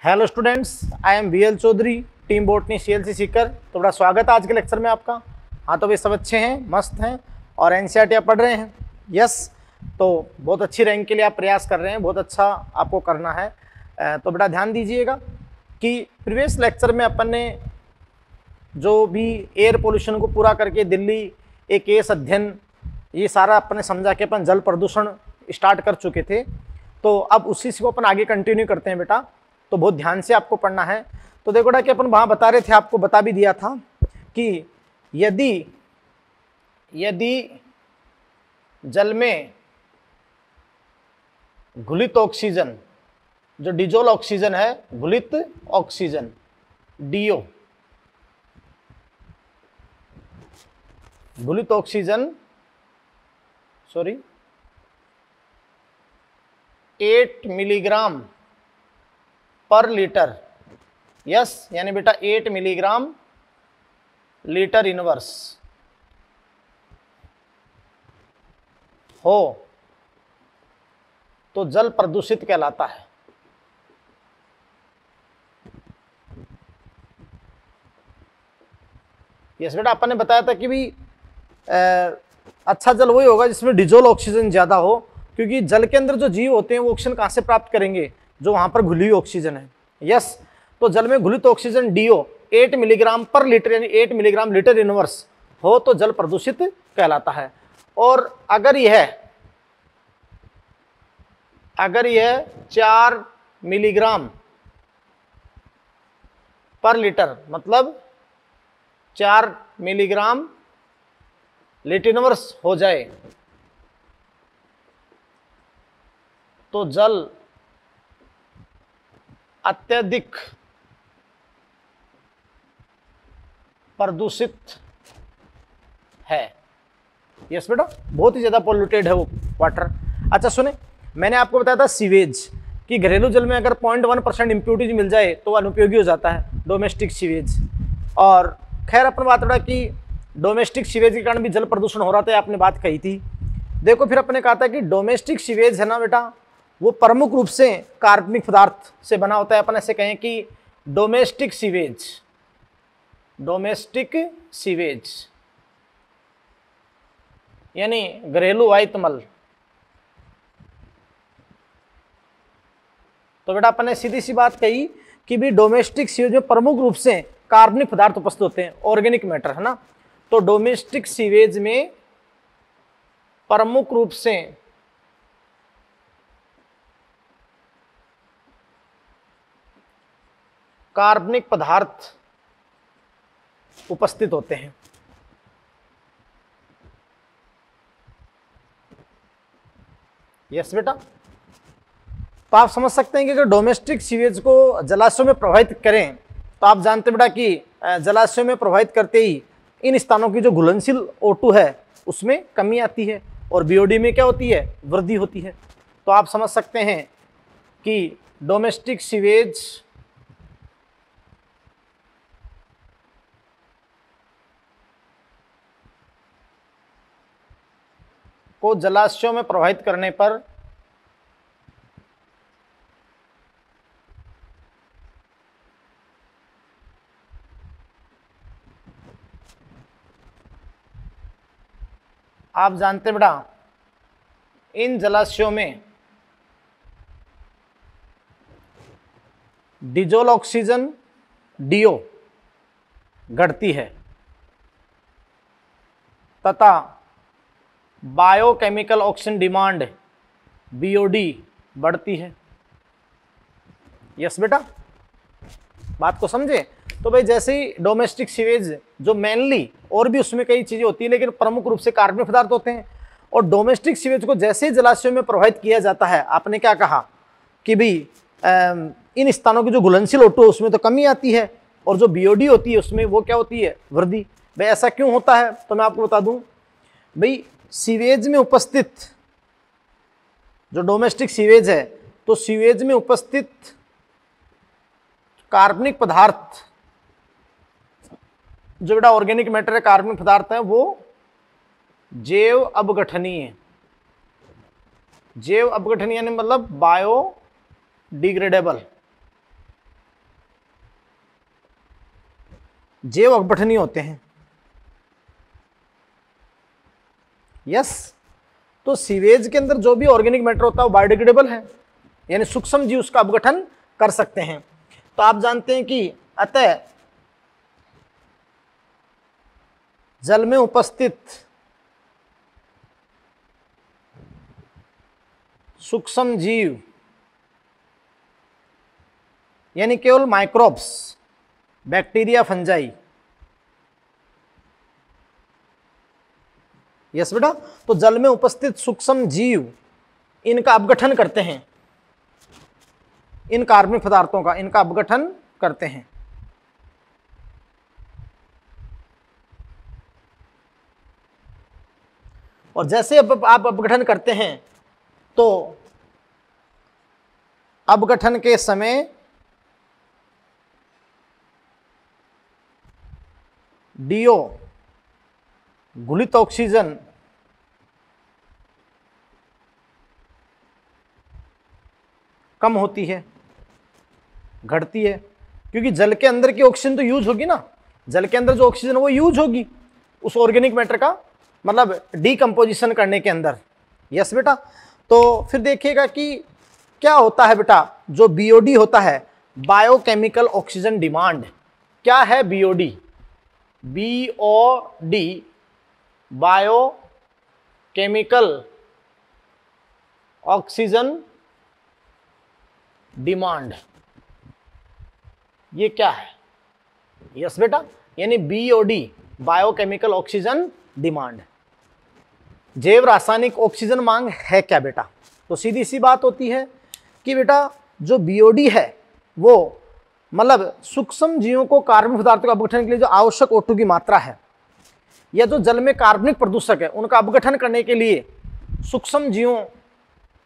Hello students, I am BL Chaudhary, team botany CLC Sikar. तो बड़ा स्वागत है आज के लेक्चर में आपका। हाँ, तो वे सब अच्छे हैं, मस्त हैं और NCERT आप पढ़ रहे हैं। यस, तो बहुत अच्छी रैंक के लिए आप प्रयास कर रहे हैं, बहुत अच्छा आपको करना है। तो बेटा ध्यान दीजिएगा कि प्रीवियस लेक्चर में अपन ने जो भी एयर पोल्यूशन को पूरा करके दिल्ली एक केस अध्ययन ये सारा अपन ने समझा कि अपन जल प्रदूषण स्टार्ट कर चुके थे। तो अब उसी से को अपन आगे कंटिन्यू करते हैं बेटा। तो बहुत ध्यान से आपको पढ़ना है। तो देखो बेटा कि अपन वहाँ बता रहे थे, आपको बता भी दिया था कि यदि जल में घुलित ऑक्सीजन, जो डिजोल ऑक्सीजन है, घुलित ऑक्सीजन DO, घुलित ऑक्सीजन 8 मिलीग्राम पर लीटर, यस, यानी बेटा 8 मिलीग्राम लीटर इनवर्स हो तो जल प्रदूषित कहलाता है। यस बेटा, अपन ने बताया था कि भी अच्छा जल वही होगा जिसमें डिजोल ऑक्सीजन ज्यादा हो, क्योंकि जल के अंदर जो जीव होते हैं वो ऑक्सीजन कहां से प्राप्त करेंगे, जो वहां पर घुली हुई ऑक्सीजन है। यस, तो जल में घुलित ऑक्सीजन DO 8 मिलीग्राम पर लीटर यानी 8 मिलीग्राम लीटर इनवर्स हो तो जल प्रदूषित कहलाता है। और अगर यह 4 मिलीग्राम पर लीटर, मतलब 4 मिलीग्राम लीटर इनवर्स हो जाए तो जल अत्यधिक प्रदूषित है। यस बेटा, बहुत ही ज्यादा पोल्यूटेड है वो वाटर। अच्छा सुने, मैंने आपको बताया था सीवेज कि घरेलू जल में अगर 0.1% इम्प्योरिटीज मिल जाए तो अनुपयोगी हो जाता है, डोमेस्टिक सीवेज। और खैर अपन बात रहा कि डोमेस्टिक सीवेज के कारण भी जल प्रदूषण हो रहा था, आपने बात कही थी। देखो फिर अपने कहा था कि डोमेस्टिक सीवेज है ना बेटा, वो प्रमुख रूप से कार्बनिक पदार्थ से बना होता है। अपन ऐसे कहें कि डोमेस्टिक सीवेज यानी घरेलू आयतमल। तो बेटा अपन ने सीधी सी बात कही कि भी डोमेस्टिक सीवेज में प्रमुख रूप से कार्बनिक पदार्थ उपस्थित होते हैं, ऑर्गेनिक मैटर, है ना। तो डोमेस्टिक सीवेज में प्रमुख रूप से कार्बनिक पदार्थ उपस्थित होते हैं। यस बेटा, तो आप समझ सकते हैं कि अगर डोमेस्टिक सीवेज को जलाशयों में प्रवाहित करें तो आप जानते बेटा कि जलाशयों में प्रवाहित करते ही इन स्थानों की जो घुलनशील O2 है उसमें कमी आती है और BOD में क्या होती है, वृद्धि होती है। तो आप समझ सकते हैं कि डोमेस्टिक सीवेज को जलाशयों में प्रवाहित करने पर आप जानते बेटा इन जलाशयों में डिजोल ऑक्सीजन DO घटती है तथा बायोकेमिकल ऑक्सीजन डिमांड BOD बढ़ती है। यस बेटा, बात को समझे। तो भाई जैसे ही डोमेस्टिक सीवेज जो मेनली, और भी उसमें कई चीजें होती है लेकिन प्रमुख रूप से कार्बनिक पदार्थ होते हैं, और डोमेस्टिक सीवेज को जैसे ही जलाशयों में प्रवाहित किया जाता है, आपने क्या कहा कि भी इन स्थानों की जो घुलनशील O2 है उसमें तो कमी आती है और जो BOD होती है उसमें वो क्या होती है, वृद्धि। भाई ऐसा क्यों होता है, तो मैं आपको बता दूं। भाई सीवेज में उपस्थित जो डोमेस्टिक सीवेज है, तो सीवेज में उपस्थित कार्बनिक पदार्थ जो बेटा ऑर्गेनिक मैटर है, कार्बनिक पदार्थ है, वो जैव अपघटनीय, जैव अपघटनीय यानी मतलब बायोडिग्रेडेबल, जैव अपघटनीय होते हैं। यस, तो सीवेज के अंदर जो भी ऑर्गेनिक मैटर होता है वो बायोडिग्रेडेबल है, यानी सूक्ष्म जीव उसका अपघटन कर सकते हैं। तो आप जानते हैं कि अतः जल में उपस्थित सूक्ष्म जीव यानी केवल माइक्रोब्स, बैक्टीरिया, फंजाई। यस बेटा, तो जल में उपस्थित सूक्ष्म जीव इनका अपघटन करते हैं, इन कार्बनिक पदार्थों का इनका अपघटन करते हैं। और जैसे अब आप अपघटन करते हैं तो अपघटन के समय डीओ घुलित ऑक्सीजन कम होती है, घटती है, क्योंकि जल के अंदर की ऑक्सीजन तो यूज होगी ना, जल के अंदर जो ऑक्सीजन वो यूज होगी उस ऑर्गेनिक मैटर का मतलब डीकंपोजिशन करने के अंदर। यस बेटा, तो फिर देखिएगा कि क्या होता है बेटा, जो बीओडी होता है बायोकेमिकल ऑक्सीजन डिमांड। क्या है BOD? BOD biochemical oxygen demand, ये क्या है? यस बेटा, यानी बीओडी बायोकेमिकल ऑक्सीजन डिमांड, जैव रासायनिक ऑक्सीजन मांग है क्या बेटा? तो सीधी सी बात होती है कि बेटा जो बीओडी है वो मतलब सूक्ष्म जीवों को कार्बनिक पदार्थों का अपघटन के लिए जो आवश्यक O2 की मात्रा है, या जो जल में कार्बनिक प्रदूषक है उनका अपघटन करने के लिए सूक्ष्म जीवों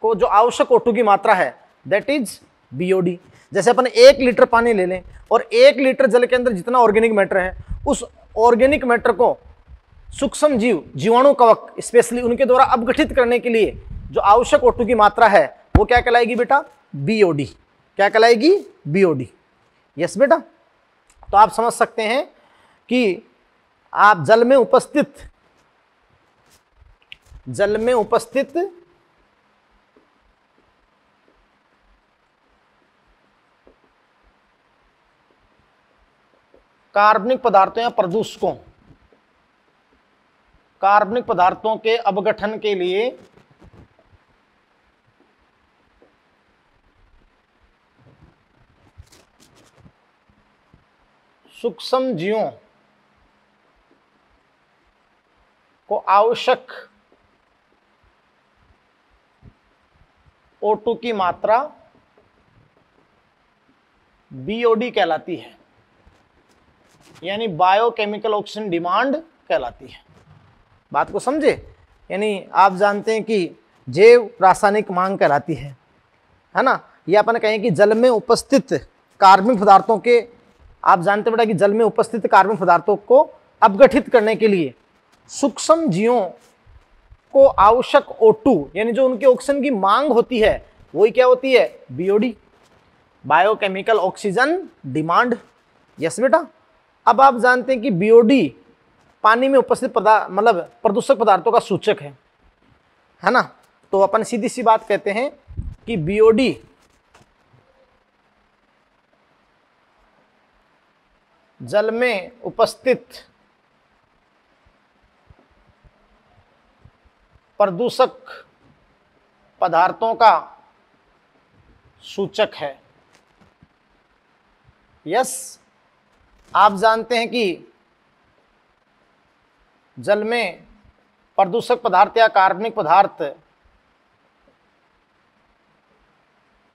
को जो आवश्यक O2 की मात्रा है, दैट इज बीओडी। जैसे अपन 1 लीटर पानी ले लें और 1 लीटर जल के अंदर जितना ऑर्गेनिक मैटर है, उस ऑर्गेनिक मैटर को सूक्ष्म जीव, जीवाणु कवक स्पेशली उनके द्वारा अपघटित करने के लिए जो आवश्यक O2 की मात्रा है वो क्या कहलाएगी बेटा? बीओडी। क्या कहलाएगी? बीओडी। यस बेटा, तो आप समझ सकते हैं कि आप जल में उपस्थित कार्बनिक पदार्थों या प्रदूषकों, कार्बनिक पदार्थों के अपघटन के लिए सूक्ष्म जीवों को आवश्यक O2 की मात्रा बीओडी कहलाती है, यानी बायोकेमिकल ऑक्सीजन डिमांड कहलाती है। बात को समझे? यानी आप जानते हैं कि जैव रासायनिक मांग कहलाती है ना। ये अपन कहें कि जल में उपस्थित कार्बनिक पदार्थों के, आप जानते बेटा कि जल में उपस्थित कार्बनिक पदार्थों को अपघटित करने के लिए सूक्ष्म जीवों को आवश्यक O2 यानी जो उनके ऑक्सीजन की मांग होती है वही क्या होती है? BOD, biochemical oxygen demand. Yes बेटा, अब आप जानते हैं कि बीओडी पानी में उपस्थित मतलब प्रदूषक पदार्थों का सूचक है ना। तो अपन सीधी सी बात कहते हैं कि बीओडी जल में उपस्थित प्रदूषक पदार्थों का सूचक है। यस, आप जानते हैं कि जल में प्रदूषक पदार्थ या कार्बनिक पदार्थ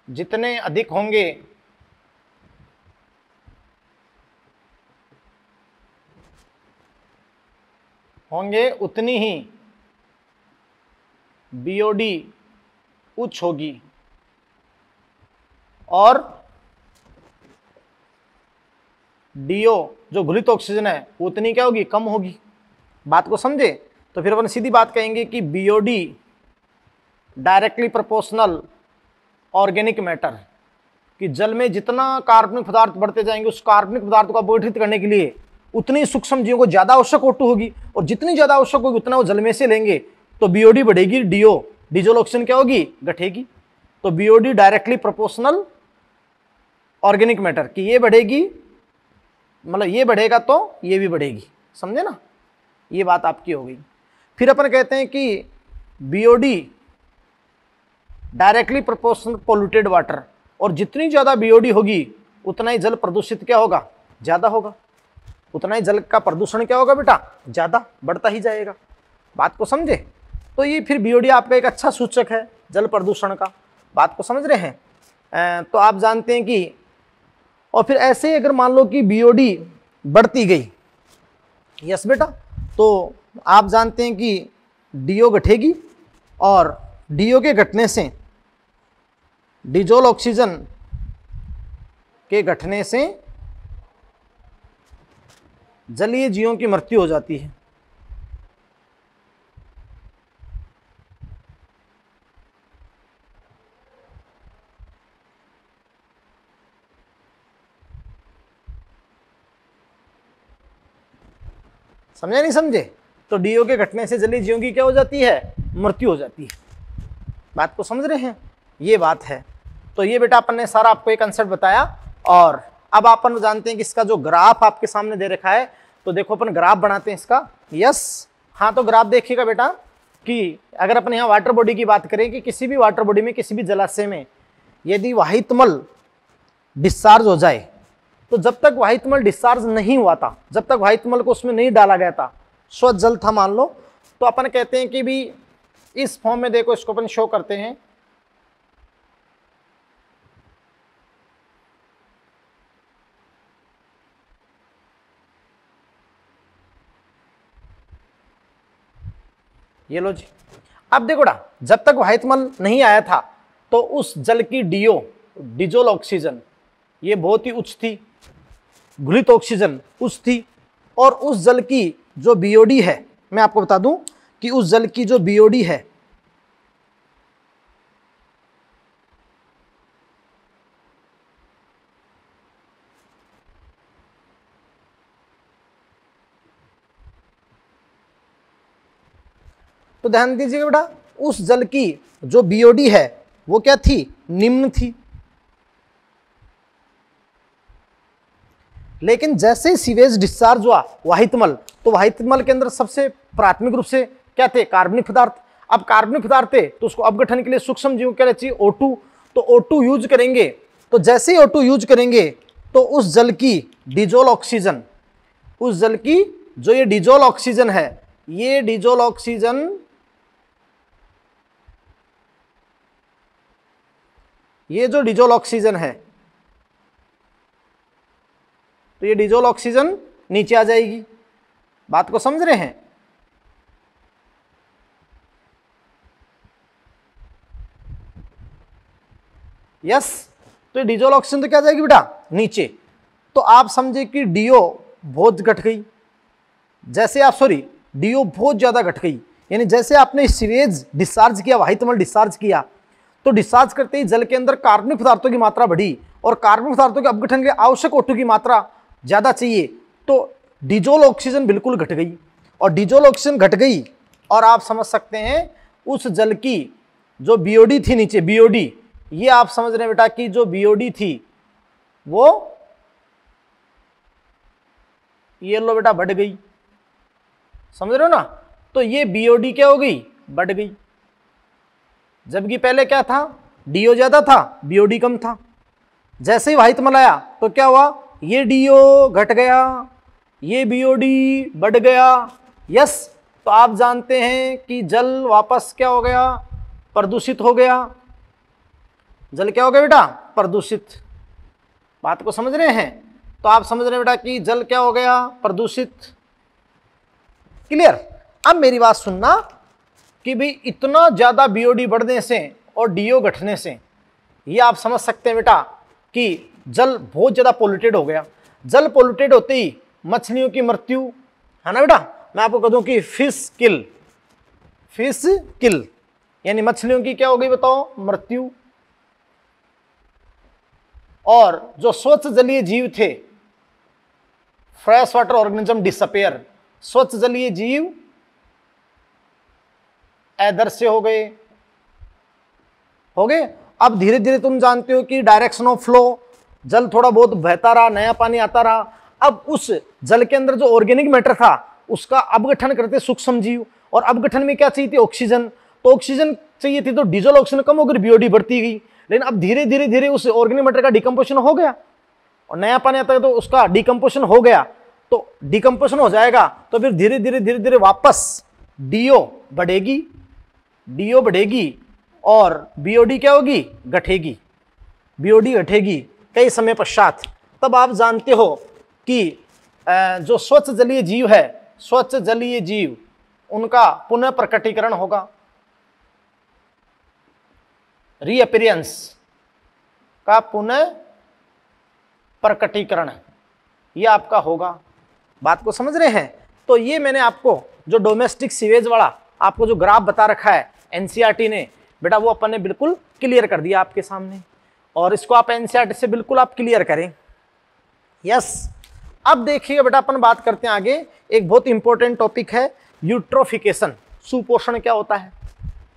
जितने अधिक होंगे उतनी ही बीओडी उच्च होगी और डीओ जो घुलित ऑक्सीजन है उतनी क्या होगी? कम होगी। बात को समझे? तो फिर अपन सीधी बात कहेंगे कि BOD directly proportional organic matter, कि जल में जितना कार्बनिक पदार्थ बढ़ते जाएंगे उस कार्बनिक पदार्थ को अपघटित करने के लिए उतनी सूक्ष्म जीवों को ज्यादा आवश्यक O2 होगी, और जितनी ज्यादा आवश्यक होगी उतना वो जल में से लेंगे, तो बीओडी बढ़ेगी, डिजोल ऑक्सीजन क्या होगी, घटेगी। तो BOD directly proportional organic matter कि ये बढ़ेगी, मतलब ये बढ़ेगा तो ये भी बढ़ेगी, समझे ना, ये बात आपकी हो गई। फिर अपन कहते हैं कि BOD directly proportional polluted water, और जितनी ज्यादा बीओडी होगी उतना ही जल प्रदूषित क्या होगा, ज्यादा होगा, उतना ही जल का प्रदूषण क्या होगा बेटा, ज्यादा बढ़ता ही जाएगा। बात को समझे। तो ये फिर बीओडी आपका एक अच्छा सूचक है जल प्रदूषण का, बात को समझ रहे हैं। तो आप जानते हैं कि, और फिर ऐसे ही अगर मान लो कि बीओडी बढ़ती गई, यस बेटा, तो आप जानते हैं कि डीओ घटेगी, और डीओ के घटने से, डिजोल ऑक्सीजन के घटने से जलीय जीवों की मृत्यु हो जाती है। समझे नहीं समझे। तो डीओ के घटने से जलीय जीवों की क्या हो जाती है, मृत्यु हो जाती है। बात को समझ रहे हैं, ये बात है। तो ये बेटा अपन ने सारा आपको एक कंसेप्ट बताया, और अब अपन जानते हैं कि इसका जो ग्राफ आपके सामने दे रखा है, तो देखो अपन ग्राफ बनाते हैं इसका। यस, हाँ, तो ग्राफ देखिएगा बेटा कि अगर अपन यहाँ वाटर बॉडी की बात करें कि किसी भी वाटर बॉडी में, किसी भी जलाशय में यदि वाहितमल डिस्चार्ज हो जाए, तो जब तक वाहितमल डिस्चार्ज नहीं हुआ था, जब तक वाहितमल को उसमें नहीं डाला गया था, स्वच्छ जल था मान लो, तो अपन कहते हैं कि भी इस फॉर्म में, देखो इसको अपन शो करते हैं, ये लो जी। अब देखो ना, जब तक वाहितमल नहीं आया था तो उस जल की डीओ, डिजोल ऑक्सीजन, ये बहुत ही उच्च थी, घुलित ऑक्सीजन उच्च थी, और उस जल की जो बीओडी है, मैं आपको बता दूं कि उस जल की जो बीओडी है, तो ध्यान दीजिएगा बेटा, उस जल की जो बीओडी है वो क्या थी, निम्न थी। लेकिन जैसे ही सीवेज डिस्चार्ज हुआ वाहितमल, तो वाहितमल के अंदर सबसे प्राथमिक रूप से क्या थे, कार्बनिक पदार्थ। अब कार्बनिक पदार्थ थे तो उसको अपघटन के लिए सूक्ष्म जीव क्या चाहिए, O2, तो O2 यूज करेंगे। तो जैसे ही O2 यूज करेंगे तो उस जल की डिजोल ऑक्सीजन, उस जल की जो ये डिजोल ऑक्सीजन है, ये डिजोल ऑक्सीजन, ये जो डिजोल ऑक्सीजन है, तो ये डिजोल ऑक्सीजन नीचे आ जाएगी। बात को समझ रहे हैं। यस, तो ये डिजोल ऑक्सीजन तो क्या आ जाएगी बेटा, नीचे। तो आप समझे कि डीओ बहुत घट गई, जैसे आप, सॉरी, डीओ बहुत ज्यादा घट गई, यानी जैसे आपने सीवेज डिस्चार्ज किया, वाहितमल डिस्चार्ज किया, तो डिस्चार्ज करते ही जल के अंदर कार्बनिक पदार्थों की मात्रा बढ़ी, और कार्बनिक पदार्थों के अपघटन के लिए आवश्यक O2 की मात्रा ज्यादा चाहिए, तो डिजोल ऑक्सीजन बिल्कुल घट गई। और डिजोल ऑक्सीजन घट गई, और आप समझ सकते हैं उस जल की जो बीओडी थी नीचे, बीओडी, ये आप समझ रहे हैं बेटा कि जो बीओडी थी वो, ये लो बेटा, बढ़ गई। समझ रहे हो ना। तो ये बीओडी क्या हो गई, बढ़ गई, जबकि पहले क्या था, डीओ ज्यादा था, बीओडी कम था। जैसे ही वाहितमल आया तो क्या हुआ, ये डीओ घट गया, ये बीओडी बढ़ गया। यस, तो आप जानते हैं कि जल वापस क्या हो गया, प्रदूषित हो गया। जल क्या हो गया बेटा, प्रदूषित। बात को समझ रहे हैं। तो आप समझ रहे हैं बेटा कि जल क्या हो गया, प्रदूषित। क्लियर। अब मेरी बात सुनना कि भाई इतना ज्यादा बीओडी बढ़ने से और डीओ घटने से ये आप समझ सकते हैं बेटा कि जल बहुत ज्यादा पोल्यूटेड हो गया। जल पोल्यूटेड होते ही मछलियों की मृत्यु, है ना बेटा। मैं आपको कह दूं कि फिश किल यानी मछलियों की क्या हो गई बताओ, मृत्यु। और जो स्वच्छ जलीय जीव थे, फ्रेश वाटर ऑर्गेनिज्म डिसअपेयर, स्वच्छ जलीय जीव अदृश्य हो गए। अब धीरे धीरे तुम जानते हो कि डायरेक्शन ऑफ फ्लो, जल थोड़ा बहुत बहता रहा, नया पानी आता रहा। अब उस जल के अंदर जो ऑर्गेनिक मैटर था उसका अपगठन करते सूक्ष्म जीव, और अपगठन में क्या चाहिए थी? ऑक्सीजन। तो ऑक्सीजन चाहिए थी तो डीजल ऑक्सीजन कम होकर बीओडी बढ़ती गई। लेकिन अब धीरे धीरे धीरे उस ऑर्गेनिक मैटर का डिकम्पोजिशन हो गया और नया पानी आता है तो उसका डिकम्पोजिशन हो गया। तो डिकम्पोजिशन हो जाएगा तो फिर धीरे धीरे वापस डीओ बढ़ेगी और बीओडी क्या होगी? घटेगी। बीओडी घटेगी कई समय पश्चात। तब आप जानते हो कि जो स्वच्छ जलीय जीव है, स्वच्छ जलीय जीव, उनका पुनः प्रकटीकरण होगा, रीअपियरेंस का पुनः प्रकटीकरण ये आपका होगा। बात को समझ रहे हैं? तो ये मैंने आपको जो डोमेस्टिक सीवेज वाला आपको जो ग्राफ बता रखा है एनसीईआरटी ने, बेटा वो अपन ने बिल्कुल क्लियर कर दिया आपके सामने, और इसको आप एनसीईआरटी से बिल्कुल आप क्लियर करें। यस, अब देखिए बेटा अपन बात करते हैं आगे। एक बहुत इंपॉर्टेंट टॉपिक है यूट्रोफिकेशन। सुपोषण क्या होता है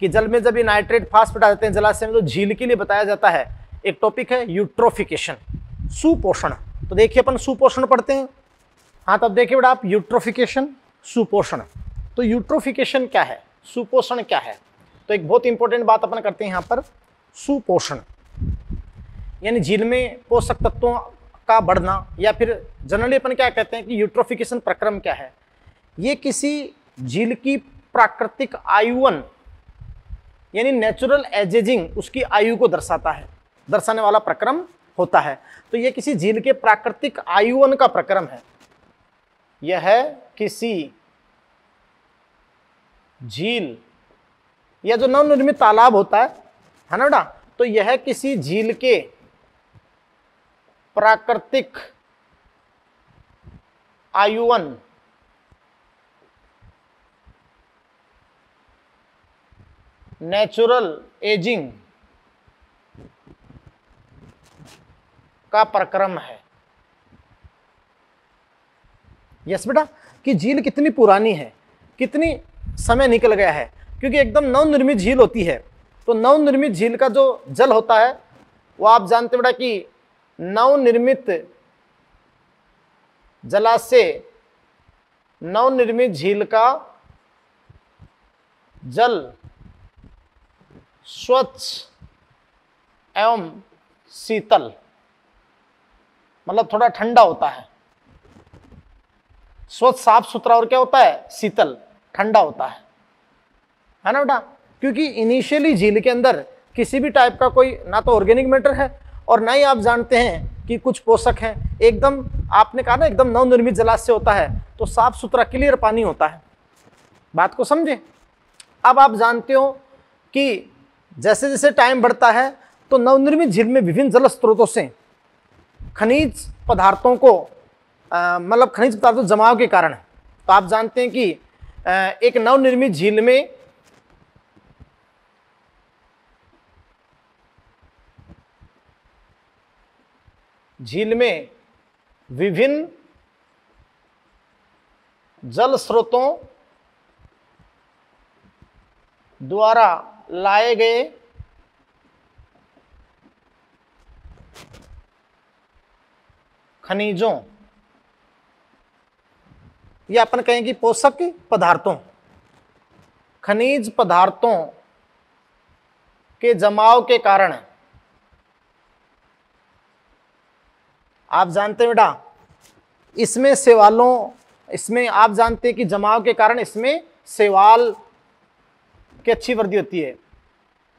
कि जल में जब ये नाइट्रेट फास्फेट आ जाते हैं जलाशय में तो झील के लिए बताया जाता है। एक टॉपिक है यूट्रोफिकेशन, सुपोषण। तो देखिए अपन सुपोषण पढ़ते हैं। हाँ, तब देखिए बेटा आप यूट्रोफिकेशन, सुपोषण। तो यूट्रोफिकेशन क्या है, सुपोषण क्या है? तो एक बहुत इंपॉर्टेंट बात अपन करते हैं यहाँ पर, सुपोषण यानी झील में पोषक तत्वों का बढ़ना, या फिर जनरली अपन क्या कहते हैं कि यूट्रोफिकेशन प्रक्रम क्या है? ये किसी झील की प्राकृतिक आयुवन यानी नेचुरल एजेजिंग, उसकी आयु को दर्शाता है, दर्शाने वाला प्रक्रम होता है। तो यह किसी झील के प्राकृतिक आयुवन का प्रक्रम है। यह किसी झील या जो नवनिर्मित तालाब होता है ना बेटा, तो यह किसी झील के प्राकृतिक आयुवन नेचुरल एजिंग का प्रक्रम है। यस बेटा, कि झील कितनी पुरानी है, कितनी समय निकल गया है, क्योंकि एकदम नवनिर्मित झील होती है। तो नवनिर्मित झील का जो जल होता है वो आप जानते बेटा कि नवनिर्मित जलाशय, नवनिर्मित झील का जल स्वच्छ एवं शीतल, मतलब थोड़ा ठंडा होता है। स्वच्छ साफ सुथरा और क्या होता है? शीतल, ठंडा होता है ना बेटा? क्योंकि इनिशियली झील के अंदर किसी भी टाइप का कोई ना तो ऑर्गेनिक मैटर है और ना ही आप जानते हैं कि कुछ पोषक हैं। एकदम आपने कहा ना एकदम नवनिर्मित जलाशय होता है तो साफ सुथरा क्लियर पानी होता है। बात को समझे? अब आप जानते हो कि जैसे जैसे टाइम बढ़ता है तो नवनिर्मित झील में विभिन्न जल स्रोतों से खनिज पदार्थों को मतलब खनिज पदार्थों जमाव के कारण, तो आप जानते हैं कि एक नवनिर्मित झील में विभिन्न जल स्रोतों द्वारा लाए गए खनिजों या अपन कहें कि पोषक पदार्थों, खनिज पदार्थों के जमाव के कारण आप जानते हैं बेटा इसमें शैवालों, इसमें आप जानते हैं कि जमाव के कारण इसमें शैवाल की अच्छी वृद्धि होती है।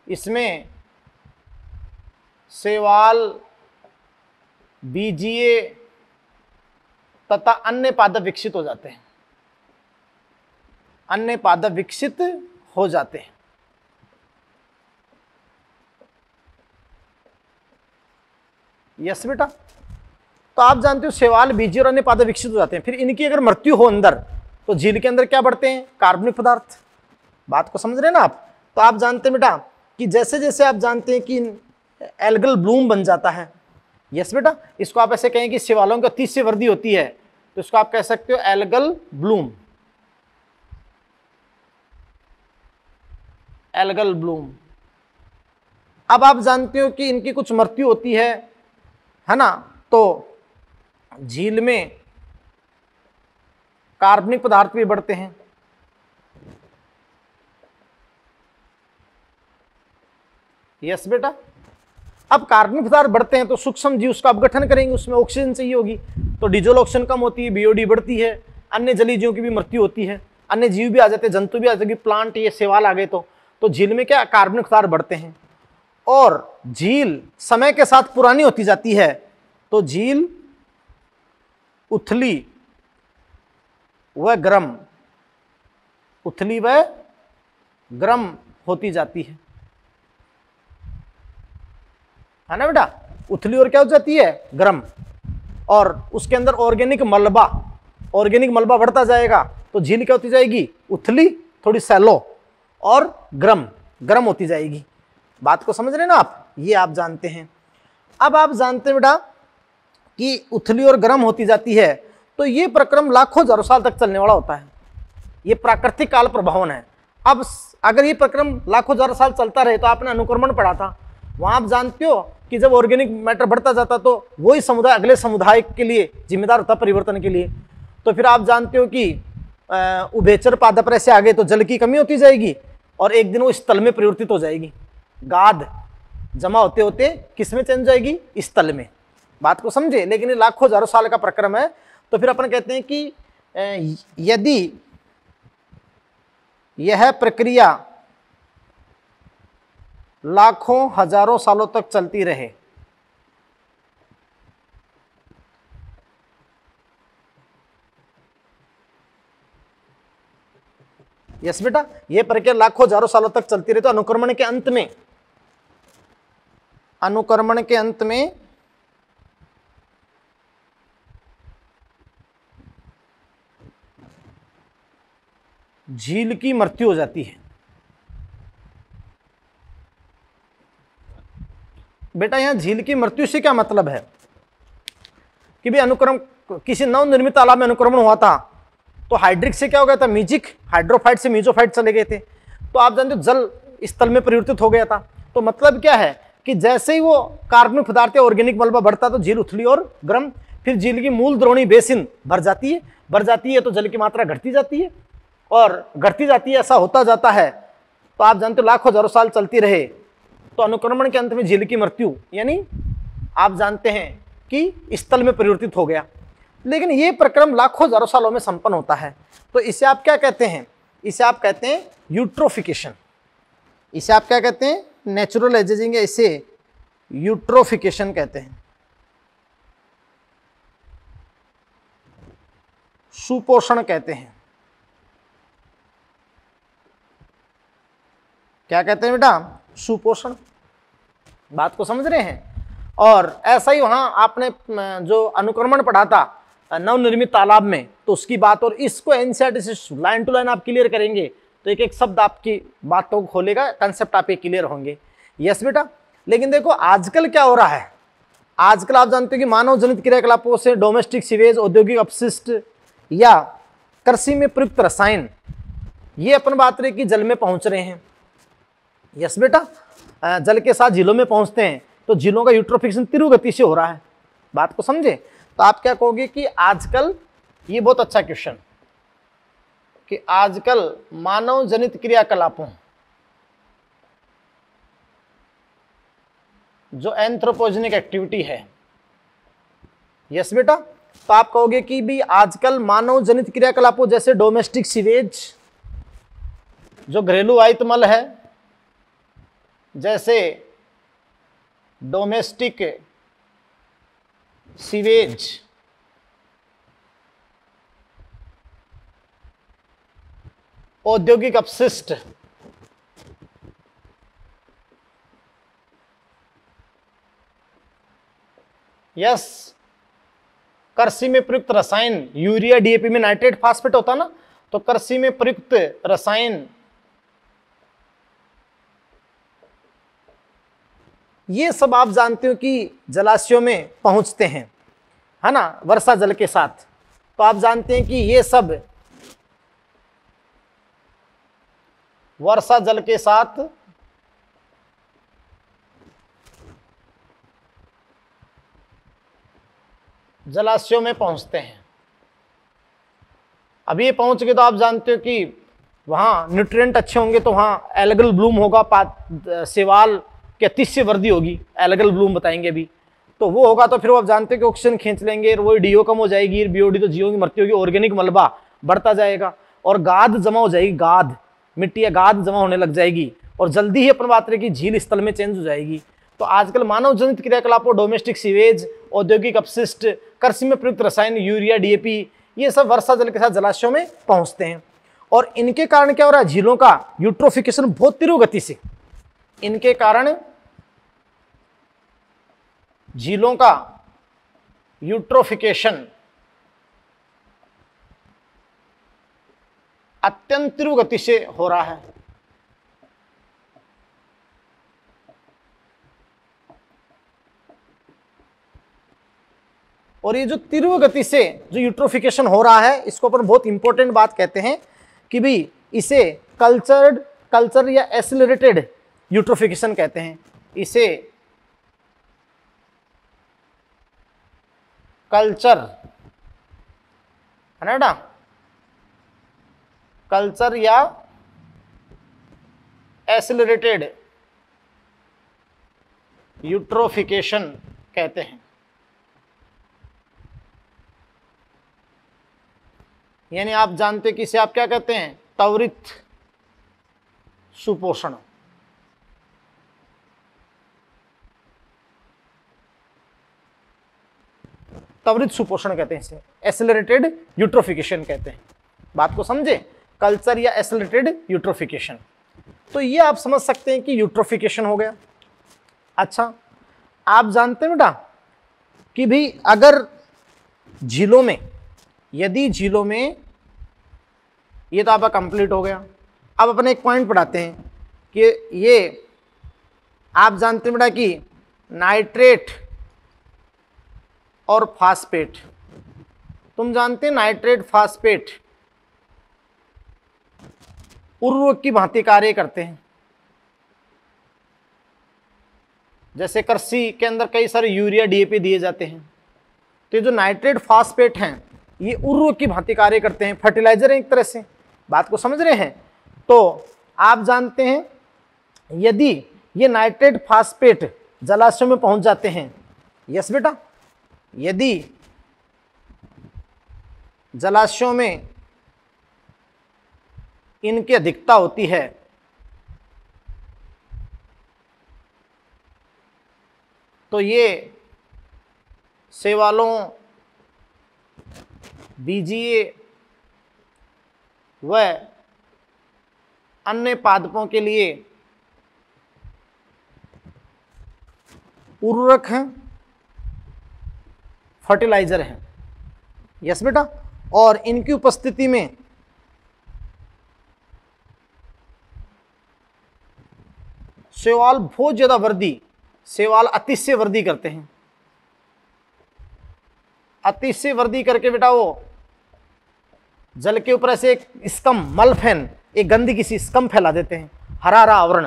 इसमें शैवाल, बीजीय तथा अन्य पादप विकसित हो जाते हैं, अन्य पादप विकसित हो जाते हैं। यस बेटा, तो आप जानते हो शैवाल, बीजी और अन्य पादप विकसित हो जाते हैं। फिर इनकी अगर मृत्यु हो अंदर तो झील के अंदर क्या बढ़ते हैं? कार्बनिक पदार्थ। बात को समझ रहे हैं ना आप? तो आप जानते हैं बेटा कि जैसे जैसे आप जानते हैं कि एल्गल ब्लूम बन जाता है। यस बेटा, इसको आप ऐसे कहें कि शैवालों की अतिशय वृद्धि होती है तो इसको आप कह सकते हो एल्गल ब्लूम, एल्गल ब्लूम। अब आप जानते हो कि इनकी कुछ मृत्यु होती है ना, तो झील में कार्बनिक पदार्थ भी बढ़ते हैं। यस बेटा, अब कार्बनिक पदार्थ बढ़ते हैं तो सूक्ष्म जीव उसका अपगठन करेंगे, उसमें ऑक्सीजन चाहिए होगी, तो डिजोल ऑक्सीजन कम होती है, बीओडी बढ़ती है, अन्य जलीय जीवों की भी मृत्यु होती है, अन्य जीव भी आ जाते हैं, जंतु भी आ जाते हैं, प्लांट ये शैवाल आ गए, तो झील में क्या कार्बनिक पदार्थ बढ़ते हैं। और झील समय के साथ पुरानी होती जाती है, तो झील उथली व गर्म, उथली व गर्म होती जाती है ना बेटा। उथली और क्या हो जाती है, गर्म, और उसके अंदर ऑर्गेनिक मलबा बढ़ता जाएगा, तो झील क्या होती जाएगी, उथली, थोड़ी सैलो और गर्म होती जाएगी। बात को समझ रहे ना आप, ये आप जानते हैं। अब आप जानते हैं बेटा कि उथली और गर्म होती जाती है, तो ये प्रक्रम लाखों हजारों साल तक चलने वाला होता है, ये प्राकृतिक काल प्रभावन है। अब अगर ये प्रक्रम लाखों हजारों साल चलता रहे, तो आपने अनुक्रमण पढ़ा था, वहां आप जानते हो कि जब ऑर्गेनिक मैटर बढ़ता जाता तो वही समुदाय अगले समुदाय के लिए जिम्मेदार होता परिवर्तन के लिए। तो फिर आप जानते हो कि उभयचर पादप से आगे तो जल की कमी होती जाएगी, और एक दिन वो स्थल में परिवर्तित हो जाएगी, गाद जमा होते होते किस में चेंज जाएगी, स्थल में। बात को समझे, लेकिन ये लाखों हजारों साल का प्रक्रम है। तो फिर अपन कहते हैं कि यदि यह प्रक्रिया लाखों हजारों सालों तक चलती रहे, यस बेटा, यह प्रक्रिया लाखों हजारों सालों तक चलती रहे, तो अनुक्रमण के अंत में झील की मृत्यु हो जाती है। बेटा यहां झील की मृत्यु से क्या मतलब है कि भाई अनुक्रम किसी नवनिर्मित तालाब में अनुक्रमण हुआ था, तो हाइड्रिक से क्या हो गया था, मीजिक, हाइड्रोफाइट से मीजोफाइट चले गए थे, तो आप जानते हो जल स्थल में परिवर्तित हो गया था। तो मतलब क्या है कि जैसे ही वो कार्बनिक पदार्थ या ऑर्गेनिक मलबा बढ़ता तो झील उथली और गर्म, फिर झील की मूल द्रोणी बेसिन भर जाती है, तो जल की मात्रा घटती जाती है और घटती जाती है, ऐसा होता जाता है। तो आप जानते हो लाखों हजारों साल चलती रहे, तो अनुक्रमण के अंत में झील की मृत्यु, यानी आप जानते हैं कि स्थल में परिवर्तित हो गया। लेकिन ये प्रक्रम लाखों हजारों सालों में संपन्न होता है, तो इसे आप क्या कहते हैं, इसे आप कहते हैं यूट्रोफिकेशन। इसे आप क्या कहते हैं, नेचुरल एजिंग, इसे यूट्रोफिकेशन कहते हैं, सुपोषण कहते हैं। क्या कहते हैं बेटा, सुपोषण। बात को समझ रहे हैं। और ऐसा ही वहां आपने जो अनुक्रमण पढ़ा था नवनिर्मित तालाब में, तो उसकी बात, और इसको एनसीईआरटी से लाइन टू लाइन आप क्लियर करेंगे तो एक एक शब्द आपकी बातों को खोलेगा, कंसेप्ट आपके क्लियर होंगे। यस बेटा। लेकिन देखो आजकल क्या हो रहा है, आजकल आप जानते हो कि मानव जनित क्रियाकलापों से डोमेस्टिक सीवेज, औद्योगिक अपशिष्ट या कृषि में प्रयुक्त रसायन, ये अपन बात रहे कि जल में पहुंच रहे हैं। यस बेटा, जल के साथ झीलों में पहुंचते हैं, तो झीलों का यूट्रोफिकेशन तीव्र गति से हो रहा है। बात को समझे। तो आप क्या कहोगे कि आजकल, ये बहुत अच्छा क्वेश्चन, कि आजकल मानव जनित क्रियाकलापों, जो एंथ्रोपोजेनिक एक्टिविटी है, यस बेटा, तो आप कहोगे कि भी आजकल मानव जनित क्रियाकलापों जैसे डोमेस्टिक सीवेज, जो घरेलू आयतमल है, जैसे डोमेस्टिक सीवेज, औद्योगिक अपशिष्ट, यस, कृषि में प्रयुक्त रसायन, यूरिया, डीएपी में नाइट्रेट फास्फेट होता ना, तो कृषि में प्रयुक्त रसायन, ये सब आप जानते हो कि जलाशयों में पहुंचते हैं, है ना, वर्षा जल के साथ। तो आप जानते हैं कि ये सब वर्षा जल के साथ जलाशयों में पहुंचते हैं। अब ये पहुंच गए तो आप जानते हो कि वहां न्यूट्रिएंट अच्छे होंगे, तो वहां एल्गल ब्लूम होगा, शैवाल की अतिशय वृद्धि होगी, एल्गल ब्लूम बताएंगे अभी। तो वो होगा तो फिर वो आप जानते हो कि ऑक्सीजन खींच लेंगे, वो डीओ कम हो जाएगी, बीओडी तो जीओ की मृत्यु होगी, ऑर्गेनिक मलबा बढ़ता जाएगा और गाद जमा हो जाएगी, गाद मिट्टी या गाद जमा होने लग जाएगी और जल्दी ही अपन बात रहे कि झील स्थल में चेंज हो जाएगी। तो आजकल मानव जनित क्रियाकलापों, डोमेस्टिक सीवेज, औद्योगिक अपशिष्ट, कृषि में प्रयुक्त रसायन, यूरिया, डीएपी, ये सब वर्षा जल के साथ जलाशयों में पहुंचते हैं और इनके कारण क्या हो रहा है, झीलों का यूट्रोफिकेशन बहुत तीव्र गति से, इनके कारण झीलों का यूट्रोफिकेशन अत्यंत तीव्र गति से हो रहा है। और ये जो तीव्र गति से जो यूट्रोफिकेशन हो रहा है, इसको अपन बहुत इंपॉर्टेंट बात कहते हैं कि भी इसे कल्चर या एक्सेलरेटेड यूट्रोफिकेशन कहते हैं। इसे कल्चर है ना, कल्चर या एक्सेलरेटेड यूट्रोफिकेशन कहते हैं। यानी आप जानते कि इसे आप क्या कहते हैं, त्वरित सुपोषण। त्वरित सुपोषण कहते हैं इसे, एक्सेलरेटेड यूट्रोफिकेशन कहते हैं। बात को समझे, कल्चर या एक्सेलरेटेड यूट्रोफिकेशन। तो ये आप समझ सकते हैं कि यूट्रोफिकेशन हो गया। अच्छा, आप जानते हैं बेटा कि भी अगर झीलों में, यदि झीलों में, ये तो आपका कंप्लीट हो गया। अब अपने एक पॉइंट पढ़ाते हैं कि ये आप जानते हैं बेटा कि नाइट्रेट और फास्फेट, तुम जानते हैं नाइट्रेट फास्फेट उर्वरक की भांति कार्य करते हैं। जैसे कृषि के अंदर कई सारे यूरिया, डीएपी दिए जाते हैं, तो ये जो नाइट्रेट फास्फेट हैं ये उर्वरक की भांति कार्य करते हैं, फर्टिलाइजर है एक तरह से। बात को समझ रहे हैं? तो आप जानते हैं यदि ये नाइट्रेट फास्फेट जलाशयों में पहुंच जाते हैं, यस बेटा, यदि जलाशयों में इनकी अधिकता होती है तो ये शैवालों, बीजीए व अन्य पादपों के लिए उर्वरक हैं, फर्टिलाइजर हैं। यस बेटा, और इनकी उपस्थिति में शैवाल बहुत ज्यादा वृद्धि, शैवाल अतिशय वृद्धि करते हैं। अतिशय वृद्धि करके बेटा वो जल के ऊपर ऐसे एक स्कम, मलफेन, एक गंदगी सी स्कम फैला देते हैं, हरा हरा आवरण,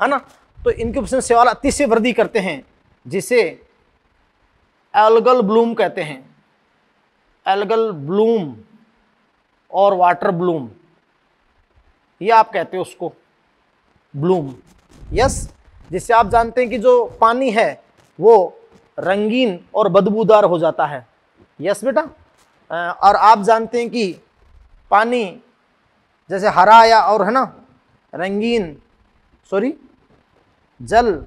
है ना। तो इनके ऊपर शैवाल अतिशय वृद्धि करते हैं, जिसे एल्गल ब्लूम कहते हैं। एल्गल ब्लूम और वाटर ब्लूम, ये आप कहते हो उसको ब्लूम। यस, जिससे आप जानते हैं कि जो पानी है वो रंगीन और बदबूदार हो जाता है। यस बेटा, और आप जानते हैं कि पानी जैसे हरा या और है ना रंगीन, सॉरी, जल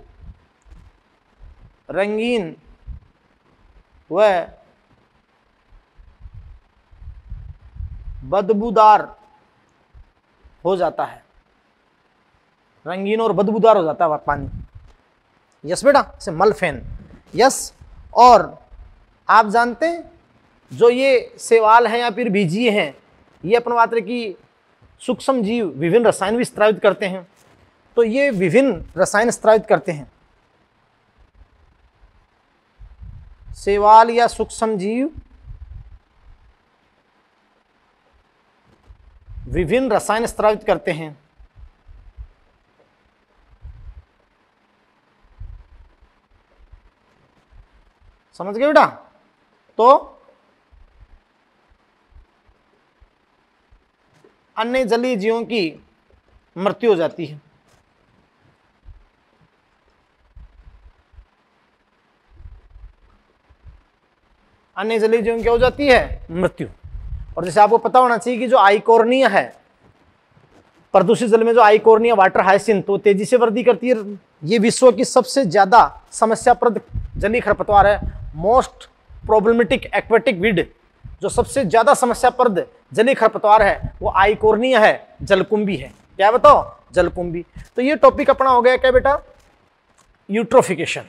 रंगीन व बदबूदार हो जाता है, रंगीन और बदबूदार हो जाता है पानी। यस बेटा, से मलफेन। यस, और आप जानते हैं जो ये शैवाल हैं या फिर बीजीए हैं, ये अपन बात रहे कि सूक्ष्म जीव विभिन्न रसायन भी स्रावित करते हैं। तो ये विभिन्न रसायन स्रावित करते हैं, शैवाल या सूक्ष्म जीव विभिन्न रसायन स्रावित करते हैं। समझ गए बेटा? तो अन्य जलीय जीवों की मृत्यु हो जाती है। अन्य जलीय जीवों की क्या हो जाती है? मृत्यु। और जैसे आपको पता होना चाहिए कि जो आइकोर्निया है, प्रदूषित जल में जो आइकोर्निया वाटर हाइसिंथ तो तेजी से वृद्धि करती है। ये विश्व की सबसे ज्यादा समस्याप्रद जलीय खरपतवार है। मोस्ट प्रॉब्लमेटिक एक्वेटिक वीड, जो सबसे ज्यादा समस्याप्रद जलीय खरपतवार है वो आइकोर्निया है, जलकुंभी है। क्या बताओ? जलकुंभी। तो ये टॉपिक अपना हो गया क्या बेटा? यूट्रोफिकेशन।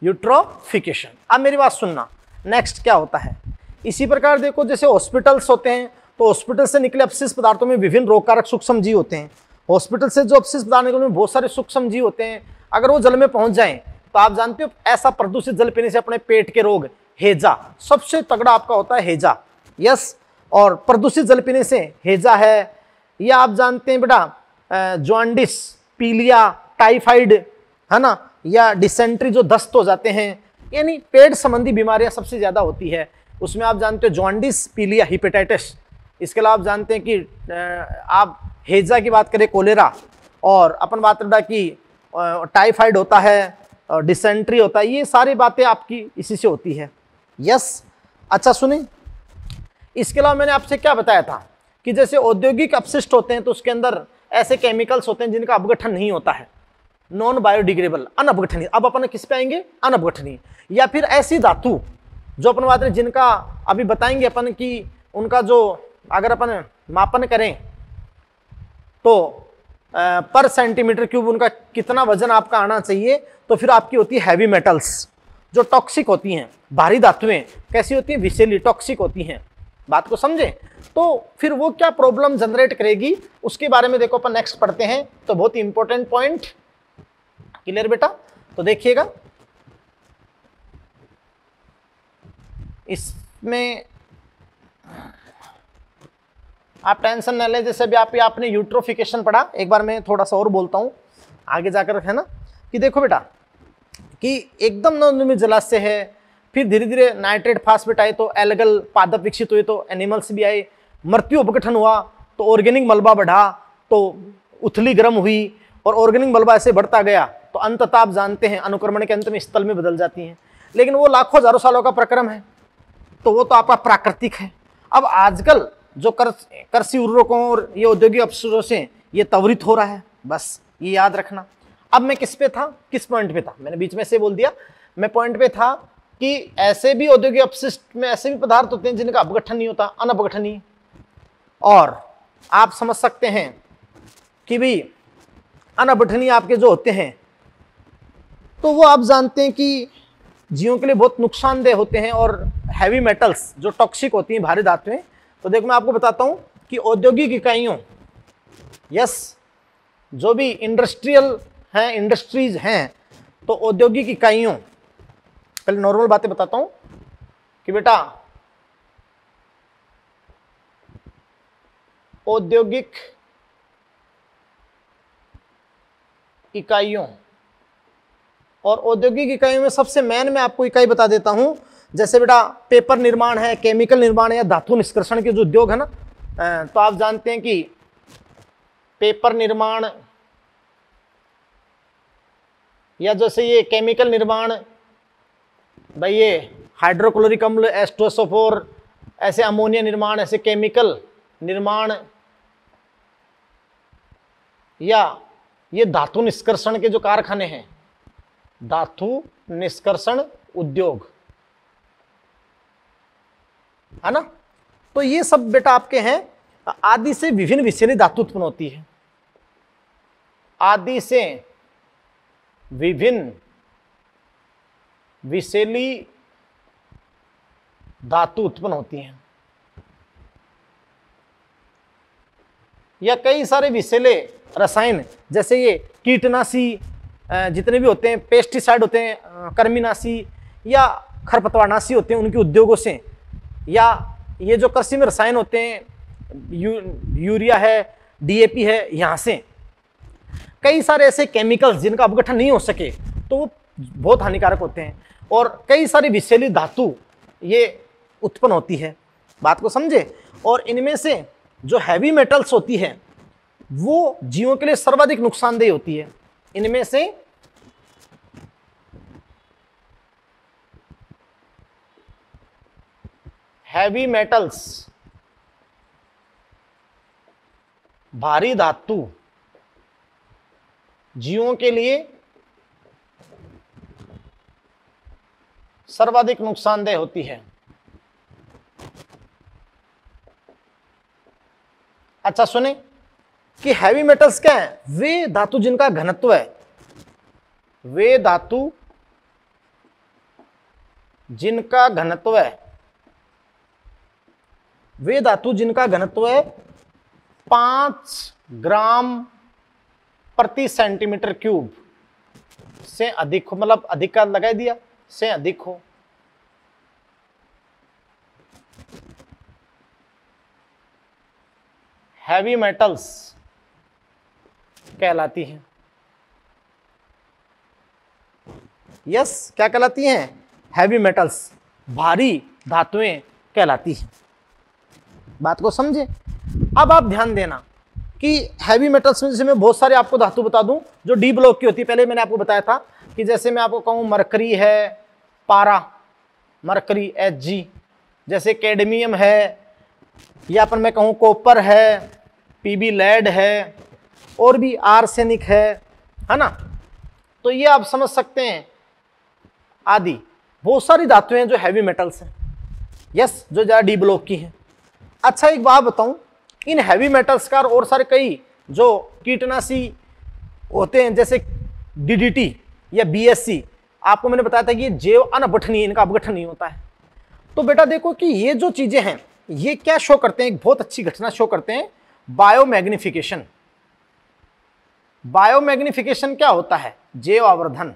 यूट्रोफिकेशन। अब मेरी बात सुनना, नेक्स्ट क्या होता है? इसी प्रकार देखो, जैसे हॉस्पिटल्स होते हैं तो हॉस्पिटल से निकले अपशिष्ट पदार्थों में विभिन्न रोगकारक सूक्ष्म जीव होते हैं। हॉस्पिटल से जो अपशिष्ट पदार्थ निकले उनमें बहुत सारे सूक्ष्म जीव होते हैं। अगर वो जल में पहुंच जाएं तो आप जानते हो ऐसा प्रदूषित जल पीने से अपने पेट के रोग, हैजा सबसे तगड़ा आपका होता है, हैजा। यस। और प्रदूषित जल पीने से हैजा है, या आप जानते हैं बेटा जॉन्डिस, पीलिया, टाइफाइड, है ना, या डिसेंट्री जो दस्त हो जाते हैं, यानी पेट संबंधी बीमारियां सबसे ज्यादा होती है। उसमें आप जानते हो जॉन्डिस, पीलिया, हिपेटाइटिस। इसके अलावा आप जानते हैं कि आप हैजा की बात करें, कोलेरा, और अपन बात करें कि टाइफाइड होता है, डिसेंट्री होता है। ये सारी बातें आपकी इसी से होती है। यस। अच्छा सुनिए, इसके अलावा मैंने आपसे क्या बताया था कि जैसे औद्योगिक अपशिष्ट होते हैं तो उसके अंदर ऐसे केमिकल्स होते हैं जिनका अपघटन नहीं होता है, नॉन बायोडिग्रेडेबल, अनअपघटनीय। अब अपन किस पे आएंगे? अनअपघटनीय। या फिर ऐसी धातु जो अपन बात करें जिनका अभी बताएंगे अपन कि उनका जो अगर अपन मापन करें तो पर सेंटीमीटर क्यूब उनका कितना वजन आपका आना चाहिए, तो फिर आपकी होती है हैवी मेटल्स जो टॉक्सिक होती हैं। भारी धातुएं कैसी होती हैं? विषैली, टॉक्सिक होती हैं। बात को समझे? तो फिर वो क्या प्रॉब्लम जनरेट करेगी उसके बारे में देखो अपन नेक्स्ट पढ़ते हैं। तो बहुत इंपॉर्टेंट पॉइंट, क्लियर बेटा? तो देखिएगा, इसमें आप टेंशन न लें। जैसे अभी आपने यूट्रोफिकेशन पढ़ा, एक बार मैं थोड़ा सा और बोलता हूं आगे जाकर, है ना, कि देखो बेटा कि एकदम नवनिर्मित जलाशय है, फिर धीरे धीरे नाइट्रेट फास्फेट आए तो एल्गल पादप विकसित हुए तो एनिमल्स भी आए, मृत्यु अपघटन हुआ तो ऑर्गेनिक मलबा बढ़ा तो उथली गर्म हुई, और ऑर्गेनिक मलबा ऐसे बढ़ता गया तो अंततः आप जानते हैं अनुक्रमण के अंत में स्थल में बदल जाती हैं। लेकिन वो लाखों हजारों सालों का प्रक्रम है, तो वो तो आपका प्राकृतिक है। अब आजकल जो कृषि उर्वरकों और ये औद्योगिक अपशिष्टों से ये त्वरित हो रहा है, बस ये याद रखना। अब मैं किस पे था, किस पॉइंट पे था? मैंने बीच में से बोल दिया, मैं पॉइंट पे था कि ऐसे भी औद्योगिक अपशिष्ट में ऐसे भी पदार्थ होते हैं जिनका अपघटन नहीं होता, अनअपघटनीय। और आप समझ सकते हैं कि भी अनअपघटनीय आपके जो होते हैं तो वो आप जानते हैं कि जीवों के लिए बहुत नुकसानदेह होते हैं। और हैवी मेटल्स जो टॉक्सिक होती हैं, भारी धातुएं, तो देखो मैं आपको बताता हूं कि औद्योगिक इकाइयों, यस, जो भी इंडस्ट्रियल हैं, इंडस्ट्रीज हैं, तो औद्योगिक इकाइयों, पहले नॉर्मल बातें बताता हूं कि बेटा औद्योगिक इकाइयों, और औद्योगिक इकाइयों में सबसे मेन मैं आपको इकाई बता देता हूं। जैसे बेटा पेपर निर्माण है, केमिकल निर्माण है, या धातु निष्कर्षण के जो उद्योग है ना, तो आप जानते हैं कि पेपर निर्माण या जैसे ये केमिकल निर्माण, भाई ये हाइड्रोक्लोरिक अम्ल, एस्टोसोफोर, ऐसे अमोनिया निर्माण, ऐसे केमिकल निर्माण, या ये धातु निष्कर्षण के जो कारखाने हैं, धातु निष्कर्षण उद्योग, है ना, तो ये सब बेटा आपके हैं। आदि से विभिन्न विषैली धातु उत्पन्न होती है, आदि से विभिन्न विषैली धातु उत्पन्न होती हैं, या कई सारे विषैले रसायन, जैसे ये कीटनाशी जितने भी होते हैं, पेस्टिसाइड होते हैं, कृमिनाशी या खरपतवारनाशी होते हैं उनके उद्योगों से, या ये जो कृषि में रसायन होते हैं यूरिया है, डीएपी है, यहाँ से कई सारे ऐसे केमिकल्स जिनका अपघटन नहीं हो सके तो वो बहुत हानिकारक होते हैं, और कई सारी विषैली धातु ये उत्पन्न होती है, बात को समझे। और इनमें से जो हैवी मेटल्स होती है वो जीवों के लिए सर्वाधिक नुकसानदेह होती है। इनमें से हैवी मेटल्स, भारी धातु जीवों के लिए सर्वाधिक नुकसानदेह होती है। अच्छा सुने कि हैवी मेटल्स क्या है? वे धातु जिनका घनत्व है, वे धातु जिनका घनत्व है, वे धातु जिनका घनत्व है 5 ग्राम प्रति सेंटीमीटर क्यूब से अधिक हो, मतलब अधिक का लगा दिया, से अधिक हो। हैवी मेटल्स कहलाती हैं। यस, क्या कहलाती हैं? हैवी मेटल्स, भारी धातुएं कहलाती हैं। बात को समझे। अब आप ध्यान देना कि हैवी मेटल्स में जैसे मैं बहुत सारे आपको धातु बता दूं जो डी ब्लॉक की होती है। पहले मैंने आपको बताया था कि जैसे मैं आपको कहूं मरकरी है, पारा, मरकरी Hg, जैसे कैडमियम है, या अपन मैं कहूं कॉपर है, पीबी लेड है, और भी आर्सेनिक है ना। तो ये आप समझ सकते हैं आदि बहुत सारी धातुएं हैं जो हैवी मेटल्स हैं। यस, जो ज़्यादा डी ब्लॉक की हैं। अच्छा एक बात बताऊं, इन हैवी मेटल्स का और सारे कई जो कीटनाशी होते हैं जैसे DDT या BSC, आपको मैंने बताया था कि ये जैव अनअपघटनीय, इनका अपघटन नहीं होता है। तो बेटा देखो कि ये जो चीजें हैं ये क्या शो करते हैं, एक बहुत अच्छी घटना शो करते हैं, बायोमैग्निफिकेशन। बायोमैग्निफिकेशन क्या होता है? जैव आवर्धन,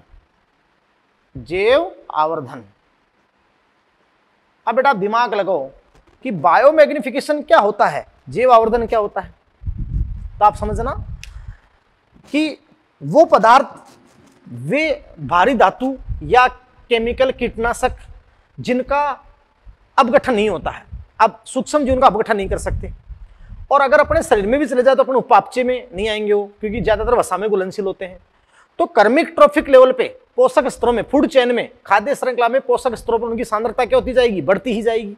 जैव आवर्धन। अब बेटा दिमाग लगाओ कि बायोमैग्निफिकेशन क्या होता है, जैव आवर्धन क्या होता है। तो आप समझना कि वो पदार्थ, वे भारी धातु या केमिकल कीटनाशक जिनका अपघटन नहीं होता है, अब सूक्ष्म जीव उनका अपघटन नहीं कर सकते, और अगर अपने शरीर में भी चले जाए तो अपन उपापचय में नहीं आएंगे वो, क्योंकि ज्यादातर वसा में घुलनशील होते हैं। तो कर्मिक ट्रॉफिक लेवल पे, पोषक स्तरों में, फूड चेन में, खाद्य श्रृंखला में पोषक स्तरों पर उनकी सांद्रता क्या होती जाएगी? बढ़ती ही जाएगी।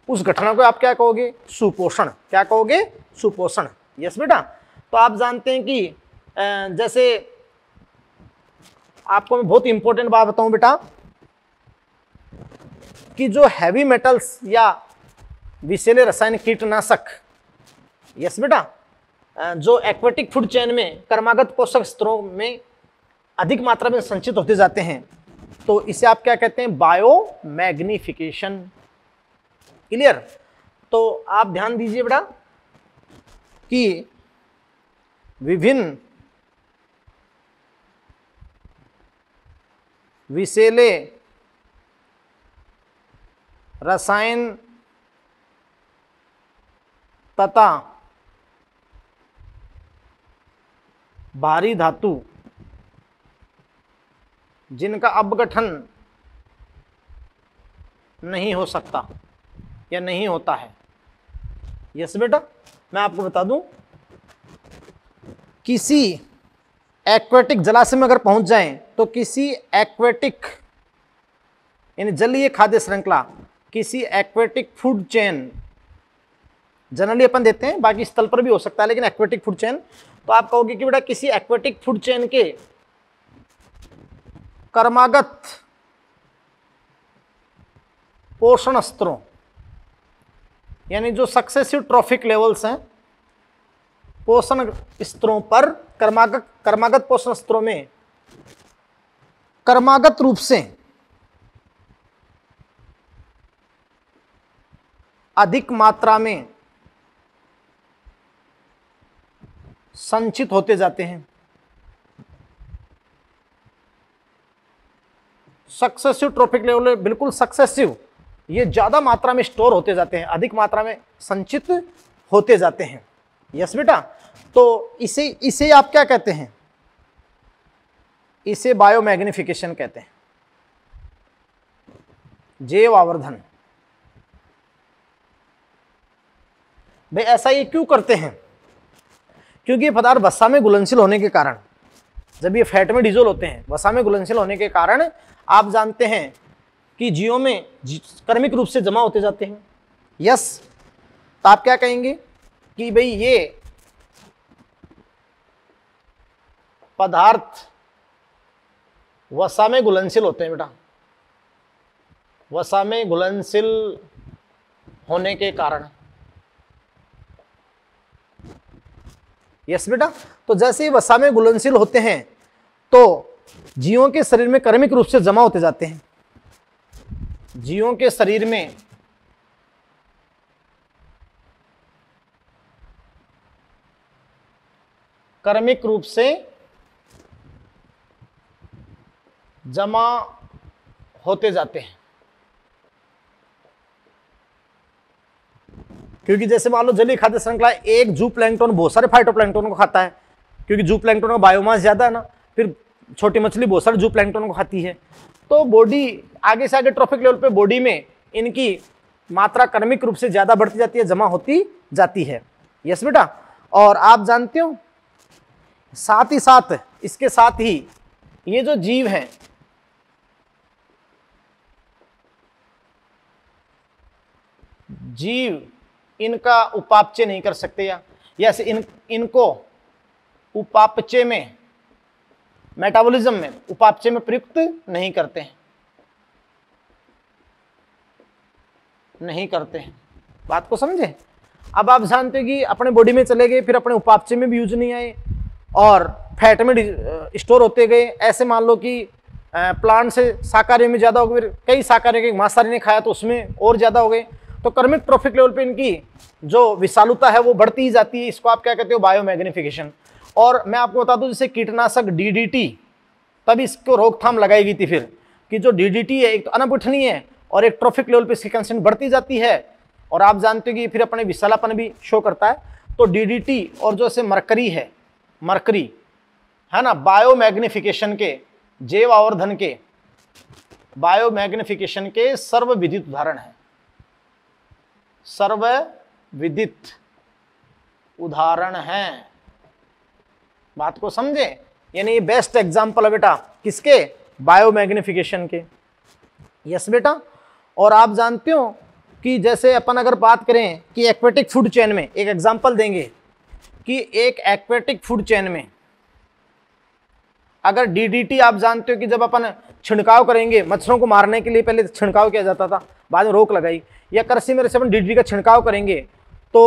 उस घटना को आप क्या कहोगे? सुपोषण। क्या कहोगे? सुपोषण। यस बेटा। तो आप जानते हैं कि जैसे आपको मैं बहुत इंपॉर्टेंट बात बताऊं बेटा कि जो हैवी मेटल्स या विषैले रसायन कीटनाशक, यस बेटा, जो एक्वेटिक फूड चेन में क्रमागत पोषक स्तरों में अधिक मात्रा में संचित होते जाते हैं, तो इसे आप क्या कहते हैं? बायोमैग्निफिकेशन। क्लियर? तो आप ध्यान दीजिए बेटा कि विभिन्न विषैले रसायन तथा भारी धातु जिनका अपघटन नहीं हो सकता या नहीं होता है। यस बेटा, मैं आपको बता दूं, किसी एक्वेटिक जलाशय में अगर पहुंच जाएं तो किसी एक्वेटिक यानी जलीय खाद्य श्रृंखला, किसी एक्वेटिक फूड चेन, जनरली अपन देते हैं, बाकी स्थल पर भी हो सकता है, लेकिन एक्वेटिक फूड चेन, तो आप कहोगे कि बेटा किसी एक्वेटिक फूड चेन के क्रमागत पोषण स्तरों, यानी जो सक्सेसिव ट्रॉफिक लेवल्स हैं, पोषण स्तरों पर क्रमागत पोषण स्तरों में क्रमागत रूप से अधिक मात्रा में संचित होते जाते हैं। सक्सेसिव ट्रॉफिक लेवल, बिल्कुल सक्सेसिव, ये ज्यादा मात्रा में स्टोर होते जाते हैं, अधिक मात्रा में संचित होते जाते हैं। यस बेटा, तो इसे आप क्या कहते हैं? इसे बायोमैग्निफिकेशन कहते हैं, जैव आवर्धन। भाई ऐसा ये क्यों करते हैं? क्योंकि ये पदार्थ वसा में घुलनशील होने के कारण, जब ये फैट में डिजोल्व होते हैं, वसा में घुलनशील होने के कारण आप जानते हैं कि जीवों में क्रमिक रूप से जमा होते जाते हैं। यस, तो आप क्या कहेंगे कि भाई ये पदार्थ वसा में घुलनशील होते हैं बेटा, वसा में घुलनशील होने के कारण। यस बेटा, तो जैसे ही वसा में घुलनशील होते हैं तो जीवों के शरीर में क्रमिक रूप से जमा होते जाते हैं। जीवों के शरीर में क्रमिक रूप से जमा होते जाते हैं। क्योंकि जैसे मान लो जलीय खाद्य श्रृंखला, एक जू प्लैंकटन बहुत सारे फाइटोप्लैंकटन को खाता है, क्योंकि जू प्लैंकटन का बायोमास ज्यादा है ना, फिर छोटी मछली बहुत सारे जू प्लैंकटन को खाती है, तो बॉडी आगे से आगे ट्रॉफिक लेवल पे बॉडी में इनकी मात्रा क्रमिक रूप से ज्यादा बढ़ती जाती है, जमा होती जाती है। यस बेटा, और आप जानते हो साथ ही साथ इसके साथ ही ये जो जीव हैं, जीव इनका उपापचय नहीं कर सकते, या इनको उपापचय में, मेटाबॉलिज्म में उपापचय में प्रयुक्त नहीं करते हैं, नहीं करते हैं। बात को समझे? अब आप जानते हो कि अपने बॉडी में चले गए, फिर अपने उपापचय में भी यूज नहीं आए और फैट में स्टोर होते गए। ऐसे मान लो कि प्लांट से शाकाहारी में ज्यादा हो गए, फिर कई शाकाहारी के मांसाहारी ने खाया तो उसमें और ज्यादा हो गए, तो क्रमिक ट्रॉफिक लेवल पे इनकी जो विषालुता है वो बढ़ती ही जाती है। इसको आप क्या कहते हो? बायोमैग्निफिकेशन। और मैं आपको बता दूं, जैसे कीटनाशक डीडीटी, तब इसको रोकथाम लगाई गई थी फिर, कि जो डीडीटी है एक तो अनअपठनीय है और एक ट्रॉफिक लेवल पे इसकी कंसेंट बढ़ती जाती है, और आप जानते हो कि फिर अपने विषालापन भी शो करता है। तो डीडीटी और जो ऐसे मरकरी है, मरकरी है ना, बायोमैग्निफिकेशन के, जैव आवर्धन के, बायोमैग्निफिकेशन के सर्वविदित उदाहरण है, सर्वविदित उदाहरण हैं। बात को समझे? यानी ये बेस्ट एग्जांपल है बेटा किसके? बायोमैग्निफिकेशन के। यस बेटा, और आप जानते हो कि जैसे अपन अगर बात करें कि एक्वेटिक फूड चेन में, एक एग्जांपल देंगे कि एक एक्वेटिक फूड चेन में अगर डीडीटी, आप जानते हो कि जब अपन छिड़काव करेंगे मच्छरों को मारने के लिए, पहले छिड़काव किया जाता था, बाद में रोक लगाई, या कृषि में अपन डीडीटी का छिड़काव करेंगे तो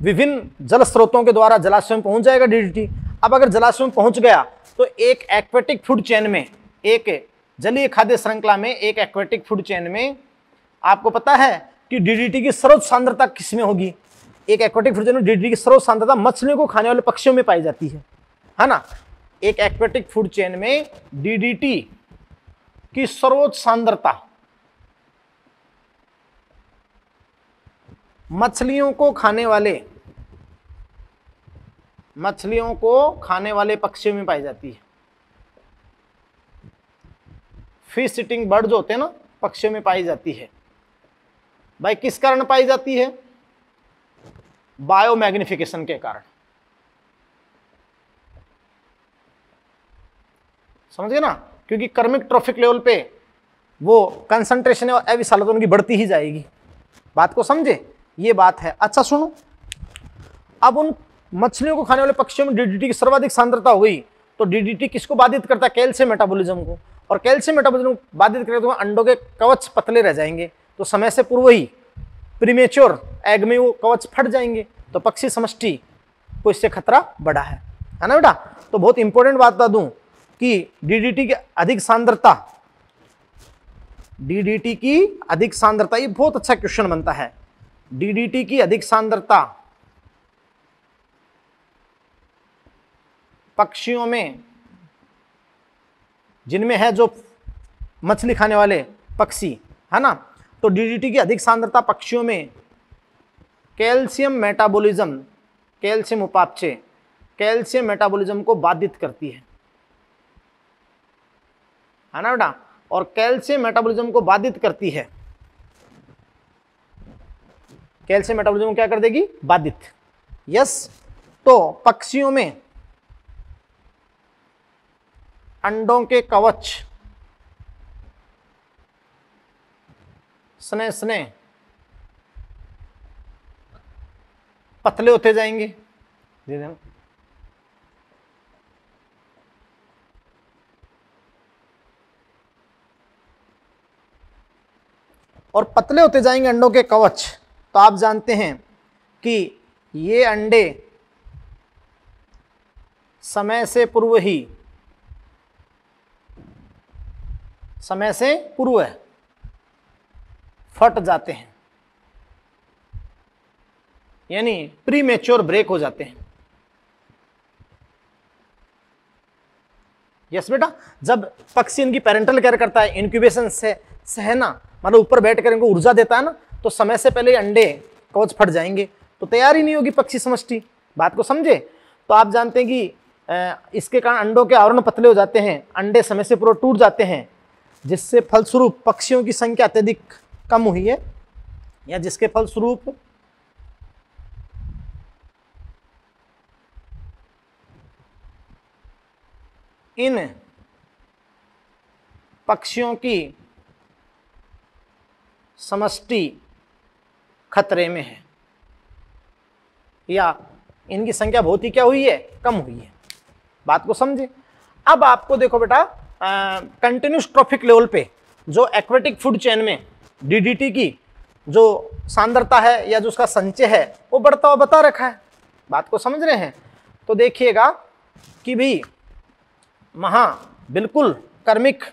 विभिन्न जल स्रोतों के द्वारा जलाशय में पहुंच जाएगा डीडीटी। अब अगर जलाशय में पहुंच गया तो एक एक्वेटिक फूड चेन में, एक जलीय खाद्य श्रृंखला में, एक एक्वेटिक फूड चेन में आपको पता है कि डीडीटी की सर्वोच्च सांद्रता किसमें होगी? एक एक्वेटिक फूड चेन में डीडीटी की सर्वोच्च सांद्रता मछलियों को खाने वाले पक्षियों में पाई जाती है ना। एक एक्वेटिक फूड चेन में डीडीटी की सर्वोच्च सांद्रता मछलियों को खाने वाले पक्षियों में पाई जाती है। फिश ईटिंग बर्ड जो होते हैं ना, पक्षियों में पाई जाती है। भाई किस कारण पाई जाती है? बायोमैग्निफिकेशन के कारण। समझ गए ना? क्योंकि क्रमिक ट्रॉफिक लेवल पे वो कंसंट्रेशन और अविषालता उनकी बढ़ती ही जाएगी। बात को समझे? ये बात है। अच्छा सुनो, अब उन मछलियों को खाने वाले पक्षियों में डीडीटी की सर्वाधिक सांद्रता हो गई, तो डीडीटी किसको बाधित करता है? कैल्शियम मेटाबॉलिज्म को, और कैल्शियम मेटाबॉलिज्म को बाधित करेगा तो अंडों के कवच पतले रह जाएंगे, तो समय से पूर्व ही प्रीमेच्योर एग में वो कवच फट जाएंगे, तो पक्षी समष्टि को इससे खतरा बढ़ा है ना बेटा। तो बहुत इंपॉर्टेंट बात बता दूं कि डीडीटी की अधिक सांद्रता, डीडीटी की अधिक सांद्रता, ये बहुत अच्छा क्वेश्चन बनता है। डीडीटी की अधिक सांद्रता पक्षियों में, जिनमें है जो मछली खाने वाले पक्षी है ना, तो डीडीटी की अधिक सांद्रता पक्षियों में कैल्शियम मेटाबॉलिज्म, कैल्शियम उपापचय कैल्शियम मेटाबॉलिज्म को बाधित करती है ना बेटा, और कैल्शियम मेटाबॉलिज्म को बाधित करती है। कैल्शियम मेटाबॉलिज्म क्या कर देगी? बाधित। यस। तो पक्षियों में अंडों के कवच स्ने स्ने पतले होते जाएंगे, और पतले होते जाएंगे अंडों के कवच। तो आप जानते हैं कि ये अंडे समय से पूर्व फट जाते हैं, यानी प्री मैच्योर ब्रेक हो जाते हैं। यस बेटा, जब पक्षी इनकी पेरेंटल केयर करता है, इंक्यूबेशन से सहना मतलब ऊपर बैठ कर इनको ऊर्जा देता है ना, तो समय से पहले अंडे कवच फट जाएंगे, तो तैयार ही नहीं होगी पक्षी समष्टि। बात को समझे? तो आप जानते हैं कि इसके कारण अंडों के आवरण पतले हो जाते हैं, अंडे समय से पूर्व टूट जाते हैं, जिससे फलस्वरूप पक्षियों की संख्या अत्यधिक कम हुई है, या जिसके फलस्वरूप इन पक्षियों की समष्टि खतरे में है, या इनकी संख्या बहुत ही क्या हुई है? कम हुई है। बात को समझे? अब आपको देखो बेटा, कंटिन्यूस ट्रॉफिक लेवल पे जो एक्वेटिक फूड चेन में डीडीटी की जो सांद्रता है या जो उसका संचय है वो बढ़ता हुआ बता रखा है। बात को समझ रहे हैं? तो देखिएगा कि भाई बिल्कुल कर्मिक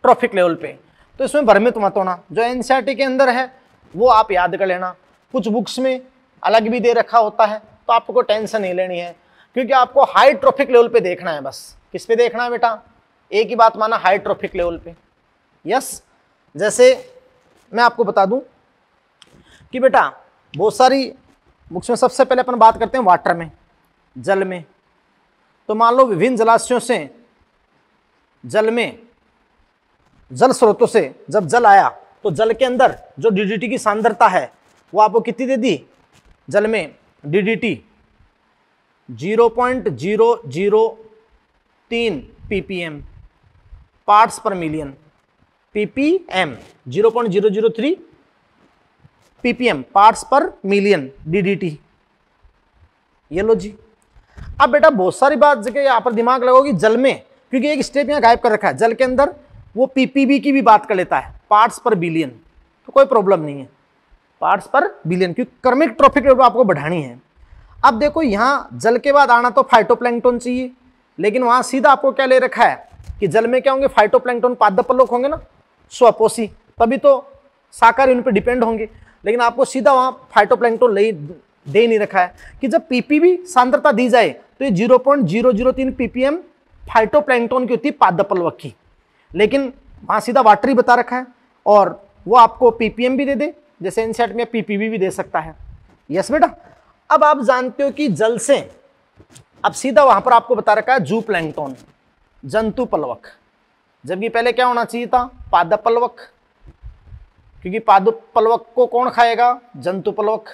ट्रॉफिक लेवल पे, तो इसमें भ्रमित मत होना। जो एनसीईआरटी के अंदर है वो आप याद कर लेना, कुछ बुक्स में अलग भी दे रखा होता है, तो आपको टेंशन नहीं लेनी है, क्योंकि आपको हाई ट्रॉफिक लेवल पे देखना है। बस किस पे देखना है बेटा? एक ही बात माना, हाई ट्रॉफिक लेवल पे। यस। जैसे मैं आपको बता दूं कि बेटा बहुत सारी बुक्स में सबसे पहले अपन बात करते हैं वाटर में, जल में। तो मान लो विभिन्न जलाशयों से जल स्रोतों से जब जल आया, तो जल के अंदर जो डीडीटी की सांद्रता है वो आपको कितनी दे दी? जल में डीडीटी 0.003 ppm पार्ट्स पर मिलियन, ppm 0.003 ppm पार्ट्स पर मिलियन डीडीटी। ये लो जी। अब बेटा बहुत सारी बात जगह यहाँ पर दिमाग लगाओगी जल में, क्योंकि एक स्टेप यहाँ गायब कर रखा है। जल के अंदर वो पीपीबी की भी बात कर लेता है, पार्ट्स पर बिलियन, तो कोई प्रॉब्लम नहीं है, पार्ट्स पर बिलियन, क्योंकि कर्मिक ट्रॉफिक लेवल आपको बढ़ानी है। अब देखो यहाँ जल के बाद आना तो फाइटोप्लैंक्टन चाहिए, लेकिन वहां सीधा आपको क्या ले रखा है कि जल में क्या होंगे? फाइटोप्लैंक्टन, पादपलोक होंगे ना, स्वपोषी, तभी तो शाकाहारी उन पर डिपेंड होंगे। लेकिन आपको सीधा वहां फाइटोप्लैंक्टन दे नहीं रखा है कि जब पीपीबी सांद्रता दी जाए तो ये 0.003 ppm फाइटोप्लैंक्टन की होती है, पादपलवक की, लेकिन वहां सीधा वाटर ही बता रखा है, और वो आपको पीपीएम भी दे दे, जैसे एनसीईआरटी में पीपीबी भी दे सकता है। यस बेटा। अब आप जानते हो कि जल से अब सीधा वहां पर आपको बता रखा है जू प्लैंक्टन, जंतु पलवक, जबकि पहले क्या होना चाहिए था? पादपलवक, क्योंकि पादपलवक को कौन खाएगा? जंतु पलवक।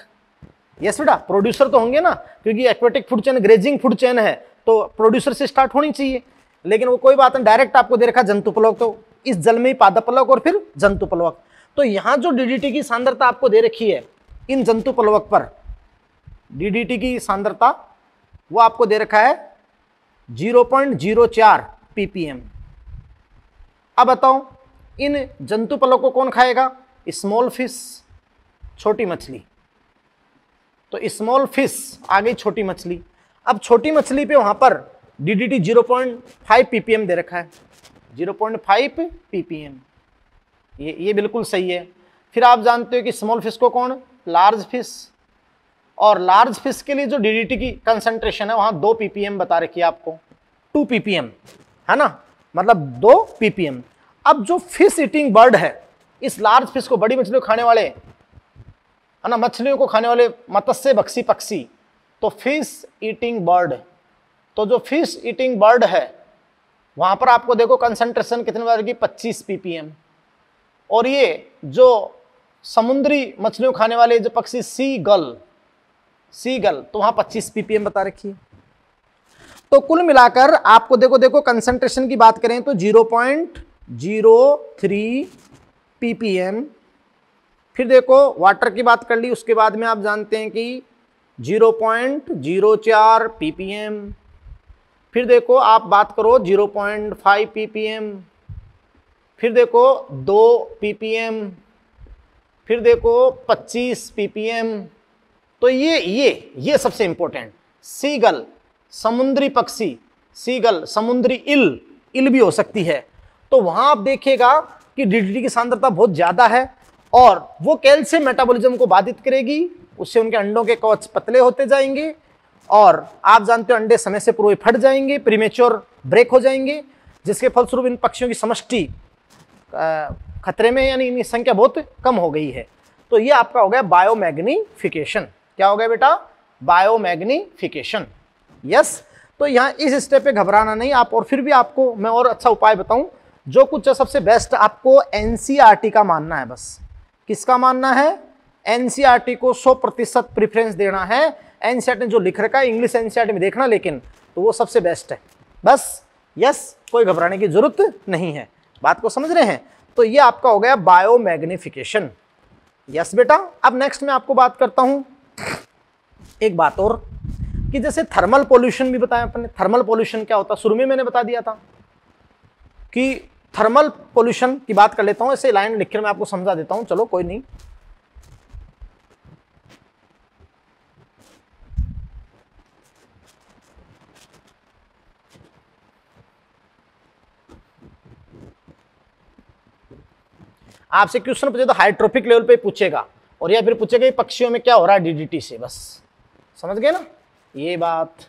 यस बेटा, प्रोड्यूसर तो होंगे ना, क्योंकि aquatic food chain grazing food chain है, तो प्रोड्यूसर से स्टार्ट होनी चाहिए, लेकिन वो कोई बात नहीं, डायरेक्ट आपको दे रखा जंतु पलवक, तो इस जल में ही पादपलवक और फिर जंतु पलवक। तो यहां जो डीडीटी की सांद्रता आपको दे रखी है इन जंतु पलवक पर, डीडीटी की सांद्रता वो आपको दे रखा है 0.04 ppm। अब बताओ इन जंतु पलवक को कौन खाएगा? स्मॉल फिश, छोटी मछली। तो स्मॉल फिश आ गई छोटी मछली। अब छोटी मछली पे वहां पर डीडीटी 0.5 ppm दे रखा है, 0.5 ppm, ये बिल्कुल सही है। फिर आप जानते हो कि स्मॉल फिश को कौन? लार्ज फिश, और लार्ज फिश के लिए जो डीडीटी की कंसंट्रेशन है वहां 2 ppm बता रखी है आपको, 2 ppm है ना, मतलब 2 ppm। अब जो फिश ईटिंग बर्ड है, इस लार्ज फिश को, बड़ी मछली को खाने वाले है ना, मछलियों को खाने वाले मत्स्य भक्षी पक्षी, तो फिश ईटिंग बर्ड। तो जो फिश ईटिंग बर्ड है वहां पर आपको देखो कंसंट्रेशन कितने बार की 25 ppm। और ये जो समुद्री मछलियों खाने वाले जो पक्षी सीगल तो वहां 25 ppm बता रखी है। तो कुल मिलाकर आपको देखो कंसंट्रेशन की बात करें तो 0.03 ppm। फिर देखो वाटर की बात कर ली, उसके बाद में आप जानते हैं कि 0.04 ppm। फिर देखो आप बात करो 0.5 ppm। फिर देखो 2 ppm। फिर देखो 25 ppm। तो ये सबसे इंपॉर्टेंट, सीगल समुद्री पक्षी, सीगल समुद्री इल भी हो सकती है। तो वहां आप देखिएगा कि DDT की सांद्रता बहुत ज्यादा है और वो कैल्शियम मेटाबॉलिज्म को बाधित करेगी, उससे उनके अंडों के कवच पतले होते जाएंगे और आप जानते हो अंडे समय से पूर्व फट जाएंगे, प्रीमेच्योर ब्रेक हो जाएंगे, जिसके फलस्वरूप इन पक्षियों की समष्टि खतरे में, यानी इनकी संख्या बहुत कम हो गई है। तो ये आपका हो गया बायोमैग्निफिकेशन। क्या हो गया बेटा? बायोमैग्निफिकेशन। यस। तो यहाँ इस स्टेप पे घबराना नहीं आप। और फिर भी आपको मैं और अच्छा उपाय बताऊं, जो कुछ सबसे बेस्ट आपको NCERT का मानना है। बस किसका मानना है? NCERT को 100% प्रेफरेंस देना है। NCERT ने जो लिख रखा है इंग्लिश NCERT में देखना, लेकिन तो वो सबसे बेस्ट है बस। यस, कोई घबराने की जरूरत नहीं है। बात को समझ रहे हैं? तो ये आपका हो गया बायोमैग्निफिकेशन। यस बेटा। अब नेक्स्ट मैं आपको बात करता हूं एक बात और, कि जैसे थर्मल पोल्यूशन भी बताया अपने। थर्मल पोल्यूशन क्या होता है शुरू में मैंने बता दिया था कि थर्मल पोल्यूशन की बात कर लेता हूं, ऐसे लाइन लिखकर मैं आपको समझा देता हूं। चलो कोई नहीं। आपसे क्वेश्चन पूछे तो हाइड्रोफिक लेवल पे पूछेगा, और या फिर पूछेगा कि पक्षियों में क्या हो रहा है DDT से। बस समझ गए ना ये बात?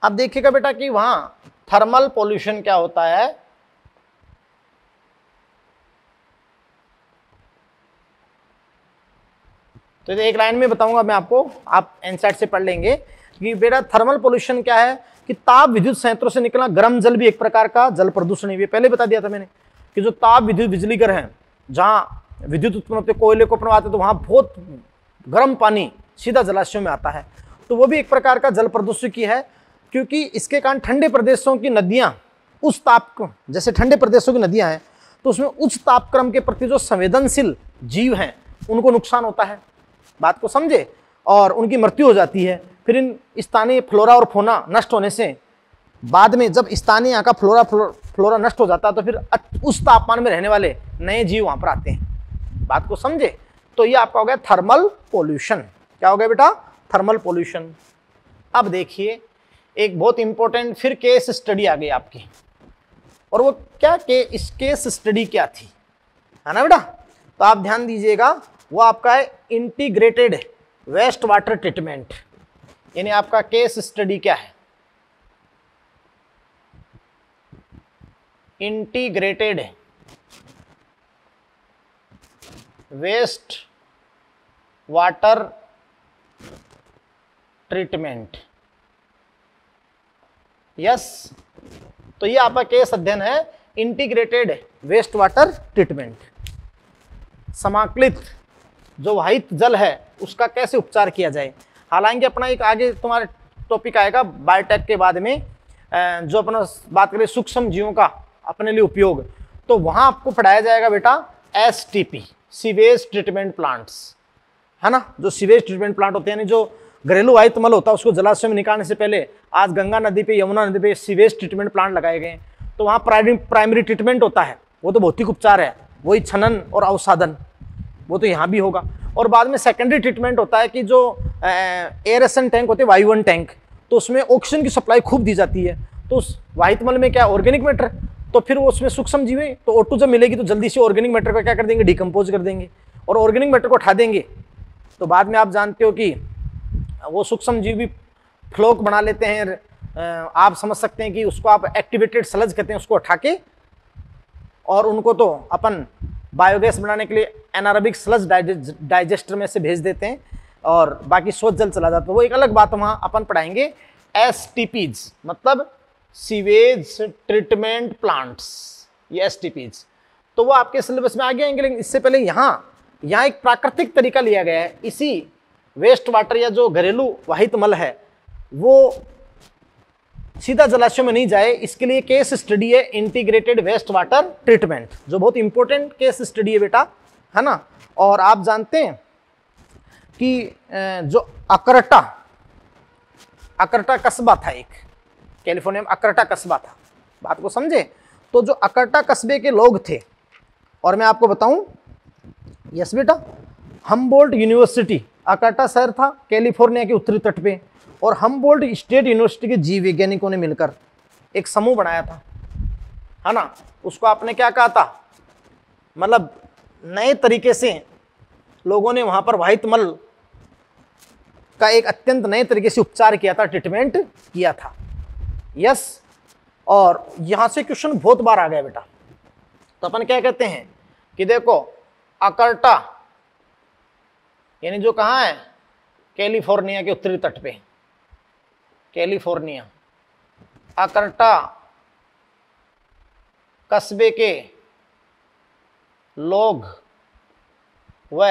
अब देखिएगा बेटा कि वहां थर्मल पॉल्यूशन क्या होता है। तो एक लाइन में बताऊंगा मैं आपको, आप NCERT से पढ़ लेंगे कि बेटा थर्मल पोल्यूशन क्या है कि ताप विद्युत संयंत्रों से निकलना गर्म जल भी एक प्रकार का जल प्रदूषण है। पहले बता दिया था मैंने कि जो ताप विद्युत बिजली घर हैं, जहां विद्युत उत्पन्न होते, कोयले को अपनवाते, तो वहां बहुत गर्म पानी सीधा जलाशयों में आता है, तो वो भी एक प्रकार का जल प्रदूषण की है। क्योंकि इसके कारण ठंडे प्रदेशों की नदियां उस ताप, जैसे ठंडे प्रदेशों की नदियां हैं तो उसमें उच्च तापक्रम के प्रति जो संवेदनशील जीव हैं उनको नुकसान होता है। बात को समझे? और उनकी मृत्यु हो जाती है। फिर इन स्थानीय फ्लोरा और फौना नष्ट होने से बाद में जब स्थानीय यहाँ का फ्लोरा नष्ट हो जाता है तो फिर उस तापमान में रहने वाले नए जीव वहां पर आते हैं। बात को समझे? तो ये आपका हो गया थर्मल पोल्यूशन। क्या हो गया बेटा? Thermal pollution. अब देखिए एक बहुत इंपॉर्टेंट फिर केस स्टडी आ गई आपकी, और वो क्या इस केस स्टडी क्या थी, है ना बेटा? तो आप ध्यान दीजिएगा, वो आपका है इंटीग्रेटेड वेस्ट वाटर ट्रीटमेंट। यानी आपका केस स्टडी क्या है? Integrated waste water treatment. Yes. तो ये आपका केस अध्ययन है इंटीग्रेटेड वेस्ट वाटर ट्रीटमेंट। समाकलित जो वाहित जल है उसका कैसे उपचार किया जाए। हालांकि अपना एक आगे तुम्हारे टॉपिक आएगा बायोटेक के बाद में, जो अपना बात करें सूक्ष्म जीवों का अपने लिए उपयोग, तो वहां आपको पढ़ाया जाएगा बेटा STP, सीवेज ट्रीटमेंट प्लांट्स, है ना? जो सीवेज ट्रीटमेंट प्लांट होते हैं, यानी जो घरेलू वाहित मल होता है उसको जलाशय में निकालने से पहले आज गंगा नदी पे, यमुना नदी पे सीवेज ट्रीटमेंट प्लांट लगाए गए हैं। तो वहाँ प्राइमरी ट्रीटमेंट होता है, वो तो भौतिक उपचार है, वही छनन और अवसादन, वो तो यहाँ भी होगा। और बाद में सेकेंडरी ट्रीटमेंट होता है कि जो एयरेशन टैंक होते हैं, वायुवन टैंक, तो उसमें ऑक्सीजन की सप्लाई खूब दी जाती है। तो उस वाहित मल में क्या ऑर्गेनिक मैटर, तो फिर वो उसमें सूक्ष्म जीव है, तो O2 जब मिलेगी तो जल्दी से ऑर्गेनिक मैटर को क्या कर देंगे, डिकम्पोज कर देंगे। और ऑर्गेनिक मैटर को हटा देंगे तो बाद में आप जानते हो कि वो सूक्ष्म जीव भी फ्लोक बना लेते हैं। आप समझ सकते हैं कि उसको आप एक्टिवेटेड स्लज कहते हैं, उसको हटा के और उनको तो अपन बायोगैस बनाने के लिए एनारोबिक स्लज डाइजेस्टर में से भेज देते हैं और बाकी स्वच्छ जल चला जाता है। वो एक अलग बात वहाँ अपन पढ़ाएंगे। STPs मतलब सीवेज ट्रीटमेंट प्लांट्स, ये STPs तो वो आपके सिलेबस में आगे आएंगे। लेकिन इससे पहले यहाँ एक प्राकृतिक तरीका लिया गया है। इसी वेस्ट वाटर या जो घरेलू वाहित मल है वो सीधा जलाशयों में नहीं जाए, इसके लिए केस स्टडी है इंटीग्रेटेड वेस्ट वाटर ट्रीटमेंट, जो बहुत इंपॉर्टेंट केस स्टडी है बेटा, है ना। और आप जानते हैं कि जो अकर्टा कस्बा था, एक कैलिफोर्निया में अकर्टा कस्बा था, बात को समझे। तो जो अकर्टा कस्बे के लोग थे, और मैं आपको बताऊं, यस बेटा, हम्बोल्ट यूनिवर्सिटी, अकर्टा शहर था कैलिफोर्निया के उत्तरी तट पे, और हम्बोल्ट स्टेट यूनिवर्सिटी के जीव वैज्ञानिकों ने मिलकर एक समूह बनाया था, है ना। उसको आपने क्या कहा था, मतलब नए तरीके से लोगों ने वहां पर वाहित मल का एक अत्यंत नए तरीके से उपचार किया था, ट्रीटमेंट किया था। यस, और यहां से क्वेश्चन बहुत बार आ गया बेटा। तो अपन क्या कहते हैं कि देखो अकर्टा यानी जो कहां है, कैलिफोर्निया के उत्तरी तट पे, कैलिफोर्निया अकर्टा कस्बे के लोग व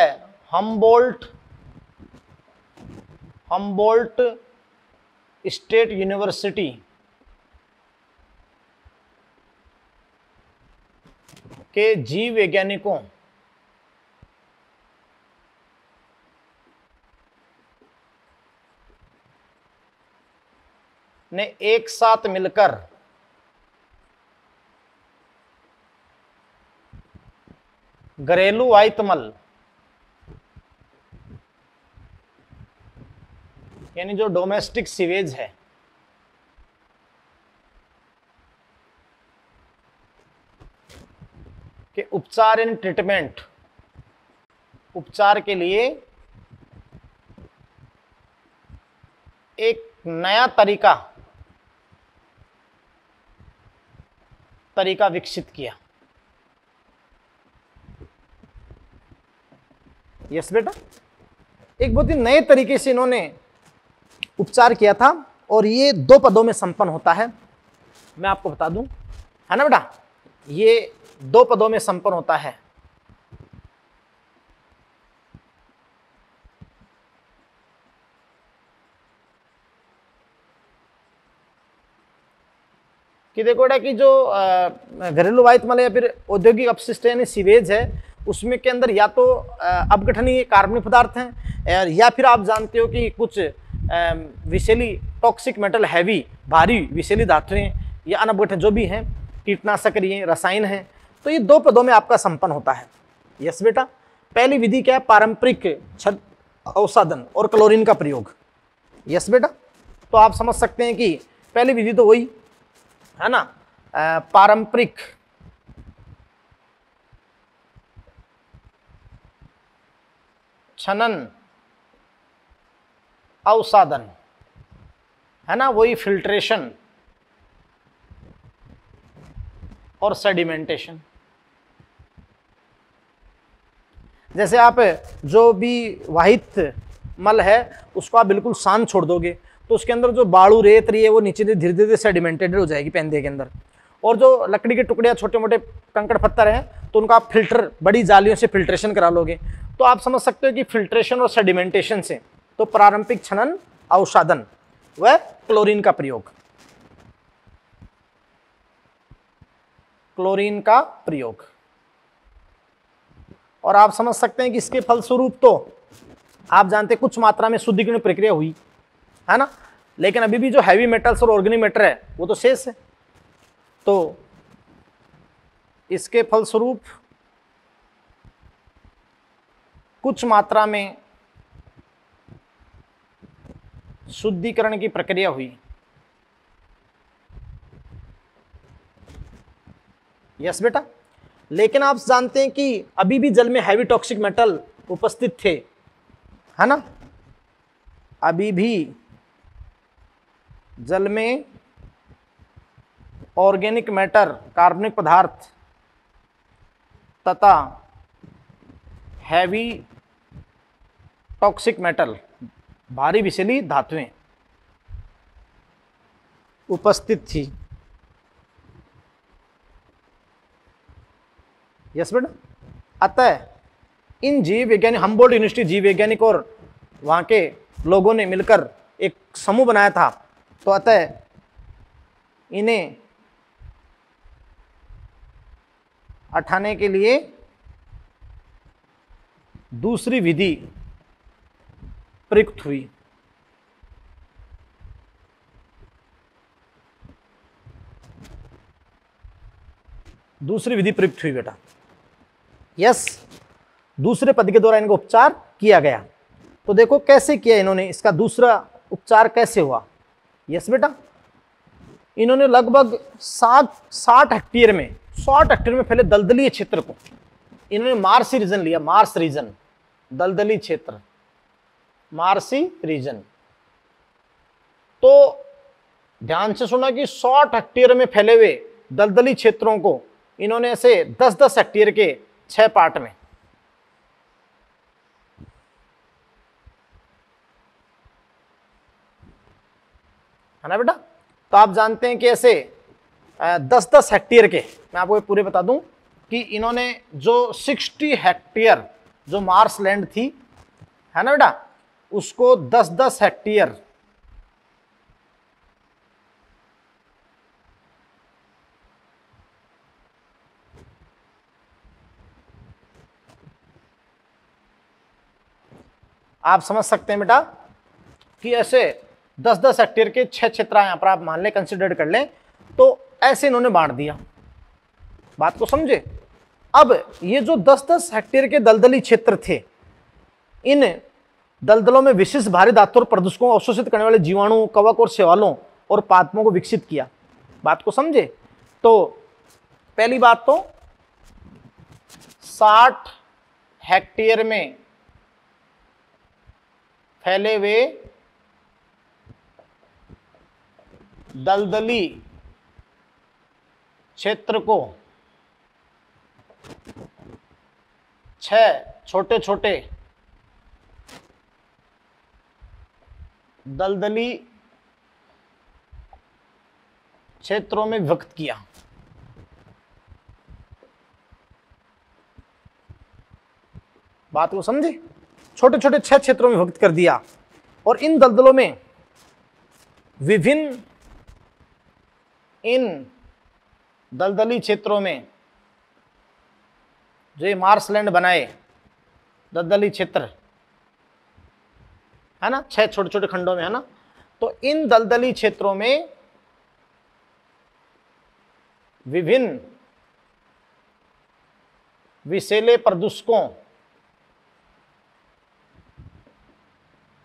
हम्बोल्ट स्टेट यूनिवर्सिटी के जीव वैज्ञानिकों ने एक साथ मिलकर घरेलू वाहित मल यानी जो डोमेस्टिक सीवेज है के उपचार इन ट्रीटमेंट, उपचार के लिए एक नया तरीका विकसित किया। यस बेटा, एक बहुत ही नए तरीके से इन्होंने उपचार किया था, और ये 2 पदों में संपन्न होता है। मैं आपको बता दूं, है ना बेटा, ये 2 पदों में संपन्न होता है। कि देखो बेटा कि जो घरेलू वाहित मल या फिर औद्योगिक अपशिष्ट यानी सीवेज है, उसमें के अंदर या तो अपघटनीय कार्बनिक पदार्थ हैं, या फिर आप जानते हो कि कुछ विषैली टॉक्सिक मेटल, हैवी भारी विषैली धातुएं या अनअपघटन जो भी हैं, कीटनाशक रसायन हैं, तो ये 2 पदों में आपका संपन्न होता है। यस बेटा, पहली विधि क्या है, पारंपरिक छद अवसादन और क्लोरीन का प्रयोग। यस बेटा, तो आप समझ सकते हैं कि पहली विधि तो वही है ना, पारंपरिक छनन अवसादन, है ना, वही फिल्ट्रेशन और सेडिमेंटेशन। जैसे आप जो भी वाहित मल है उसको आप बिल्कुल शांत छोड़ दोगे तो उसके अंदर जो बालू रेत रही है वो नीचे धीरे धीरे सेडिमेंटेड हो जाएगी पेंदे के अंदर, और जो लकड़ी के टुकड़े छोटे मोटे कंकड़ पत्थर हैं तो उनका आप फिल्टर बड़ी जालियों से फिल्ट्रेशन करा लोगे। तो आप समझ सकते हो कि फिल्ट्रेशन और सेडिमेंटेशन से तो पारंपरिक छनन अवसादन व क्लोरीन का प्रयोग, क्लोरीन का प्रयोग। और आप समझ सकते हैं कि इसके फलस्वरूप तो आप जानते हैं कुछ मात्रा में शुद्धिकरण प्रक्रिया हुई, है ना, लेकिन अभी भी जो हैवी मेटल्स और ऑर्गेनिक मैटर है वो तो शेष है। तो इसके फलस्वरूप कुछ मात्रा में शुद्धिकरण की प्रक्रिया हुई। यस बेटा, लेकिन आप जानते हैं कि अभी भी जल में हैवी टॉक्सिक मेटल उपस्थित थे, है ना। अभी भी जल में ऑर्गेनिक मैटर, कार्बनिक पदार्थ तथा हैवी टॉक्सिक मेटल, भारी विषैली धातुएं उपस्थित थी। यस बेटा। अतः इन जीव वैज्ञानिक, हम्बोल्ट यूनिवर्सिटी जीव वैज्ञानिक और वहां के लोगों ने मिलकर एक समूह बनाया था, तो अतः इन्हें हटाने के लिए दूसरी विधि प्रयुक्त हुई। दूसरी विधि प्रयुक्त हुई बेटा। यस, दूसरे पद के द्वारा इनको उपचार किया गया। तो देखो कैसे किया इन्होंने, इसका दूसरा उपचार कैसे हुआ। यस बेटा, इन्होंने लगभग 60 हेक्टेयर में, 60 हेक्टेयर में फैले दलदलीय क्षेत्र को इन्होंने मार्सी रीजन लिया। मार्स रीजन, दलदली क्षेत्र, मार्सी रीजन। तो ध्यान से सुना कि 60 हेक्टेयर में फैले हुए दलदली क्षेत्रों को इन्होंने ऐसे 10-10 हेक्टेयर के 6 पार्ट में, है ना बेटा। तो आप जानते हैं कि ऐसे 10-10 हेक्टेयर के, मैं आपको पूरे बता दूं कि इन्होंने जो 60 हेक्टेयर जो मार्स लैंड थी, है ना बेटा, उसको 10-10 हेक्टेयर आप समझ सकते हैं बेटा कि ऐसे 10-10 हेक्टेयर के 6 क्षेत्र यहां पर आप मान लें, कंसिडर कर लें, तो ऐसे इन्होंने बांट दिया। बात को समझे। अब ये जो 10-10 हेक्टेयर के दलदली क्षेत्र थे, इन दलदलों में विशिष्ट भारी धातु और प्रदूषकों को अवशोषित करने वाले जीवाणु, कवक और शैवालों और पादपों को विकसित किया। बात को समझे। तो पहली बात तो 60 हेक्टेयर में फैले हुए दलदली क्षेत्र को 6 छोटे छोटे दलदली क्षेत्रों में विभक्त किया। बात को समझे। छोटे छोटे 6 क्षेत्रों में विभक्त कर दिया और इन दलदलों में विभिन्न, इन दलदली क्षेत्रों में जो ये मार्सलैंड बनाए दलदली क्षेत्र, है ना, 6 छोटे छोटे खंडों में, है ना। तो इन दलदली क्षेत्रों में विभिन्न विषैले प्रदूषकों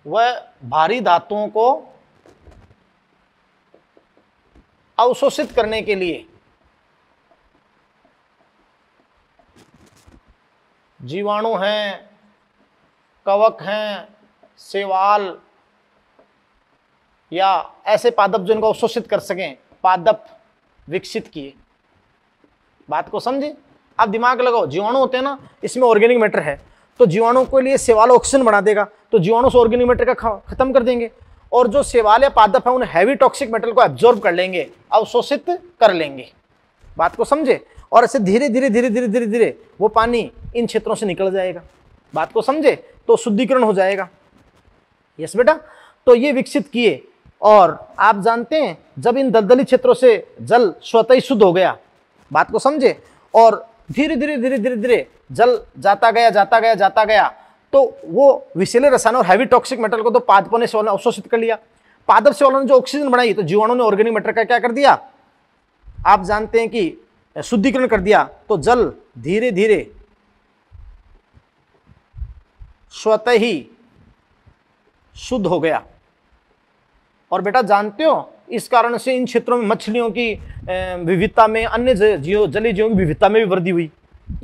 व भारी धातुओं को अवशोषित करने के लिए जीवाणु हैं, कवक हैं, शैवाल या ऐसे पादप जो इनको अवशोषित कर सकें, पादप विकसित किए। बात को समझे। आप दिमाग लगाओ, जीवाणु होते हैं ना, इसमें ऑर्गेनिक मैटर है, तो जीवाणु के लिए शैवाल ऑक्सीजन बना देगा, तो जीवाणु से ऑर्गेनिक मैटर का खत्म कर देंगे, और जो शैवाल या पादप है उन हैवी टॉक्सिक मेटल को एब्जॉर्ब कर लेंगे, अवशोषित कर लेंगे। बात को समझे। और ऐसे धीरे धीरे धीरे धीरे धीरे धीरे वो पानी इन क्षेत्रों से निकल जाएगा। बात को समझे। तो शुद्धिकरण हो जाएगा। यस बेटा। तो ये विकसित किए, और आप जानते हैं जब इन दलदली क्षेत्रों से जल स्वतः ही शुद्ध हो गया, बात को समझे, और धीरे धीरे धीरे धीरे धीरे जल जाता गया, तो वो विषैले रसायन और हैवी टॉक्सिक मेटल को तो पादपों ने शैवालों ने अवशोषित कर लिया। पादप शैवालों ने जो ऑक्सीजन बनाई, तो जीवाणु ने ऑर्गेनिक मैटर का क्या कर दिया, आप जानते हैं कि शुद्धिकरण कर दिया। तो जल धीरे धीरे स्वतः ही शुद्ध हो गया। और बेटा जानते हो, इस कारण से इन क्षेत्रों में मछलियों की विविधता में, अन्य जलीय जीवों की विविधता में भी वृद्धि हुई।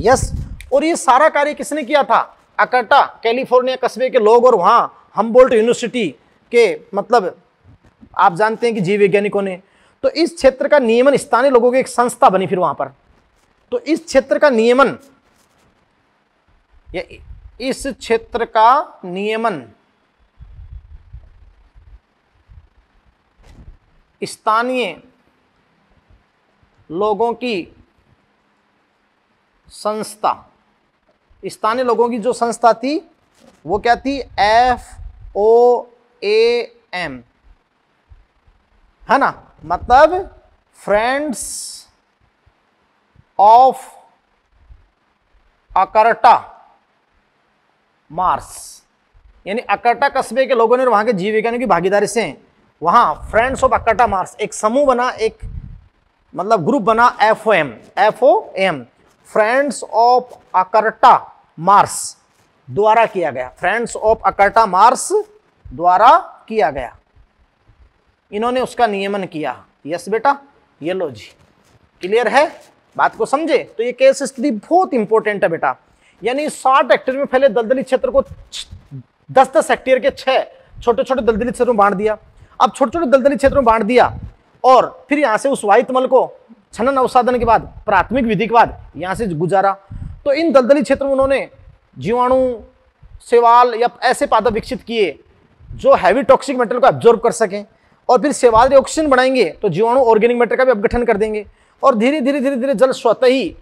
यस। और ये सारा कार्य किसने किया था? अकर्टा कैलिफोर्निया कस्बे के लोग और वहां हम्बोल्ट यूनिवर्सिटी के मतलब आप जानते हैं कि जीव वैज्ञानिकों ने। तो इस क्षेत्र का नियमन स्थानीय लोगों की एक संस्था बनी फिर वहां पर। तो इस क्षेत्र का नियमन या इस क्षेत्र का नियमन स्थानीय लोगों की संस्था, स्थानीय लोगों की जो संस्था थी वो क्या थी? FOAM, है ना, मतलब फ्रेंड्स ऑफ अकर्टा मार्स। यानी अकर्टा कस्बे के लोगों ने वहां के जीव विज्ञानियों की भागीदारी से वहां फ्रेंड्स ऑफ अकर्टा मार्स एक समूह बना, एक मतलब ग्रुप बना FOAM, फ्रेंड्स ऑफ अकर्टा मार्स द्वारा किया गया। फ्रेंड्स ऑफ अकर्टा मार्स द्वारा किया गया, इन्होंने उसका नियमन किया। यस बेटा, ये लो जी, क्लियर है, बात को समझे? तो ये केस स्टडी बहुत इंपॉर्टेंट है बेटा। यानी 60 हेक्टेयर में फैले दलदली क्षेत्र को 10-10 हेक्टेयर के 6 छोटे छोटे दलदली क्षेत्रों में बांट दिया। अब छोटे छोटे दलदली क्षेत्रों में बांट दिया और फिर यहां से उस वायुतमल को छनन अवसादन के बाद, प्राथमिक विधि के बाद यहां से गुजारा। तो इन दलदली क्षेत्रों में उन्होंने जीवाणु, शैवाल या ऐसे पादप विकसित किए जो हैवी टॉक्सिक मेटल को एब्जॉर्ब कर सकें, और फिर शैवाल ऑक्सीजन बढ़ाएंगे तो जीवाणु ऑर्गेनिक मैटर का भी अपगठन कर देंगे, और धीरे धीरे धीरे धीरे जल स्वतः ही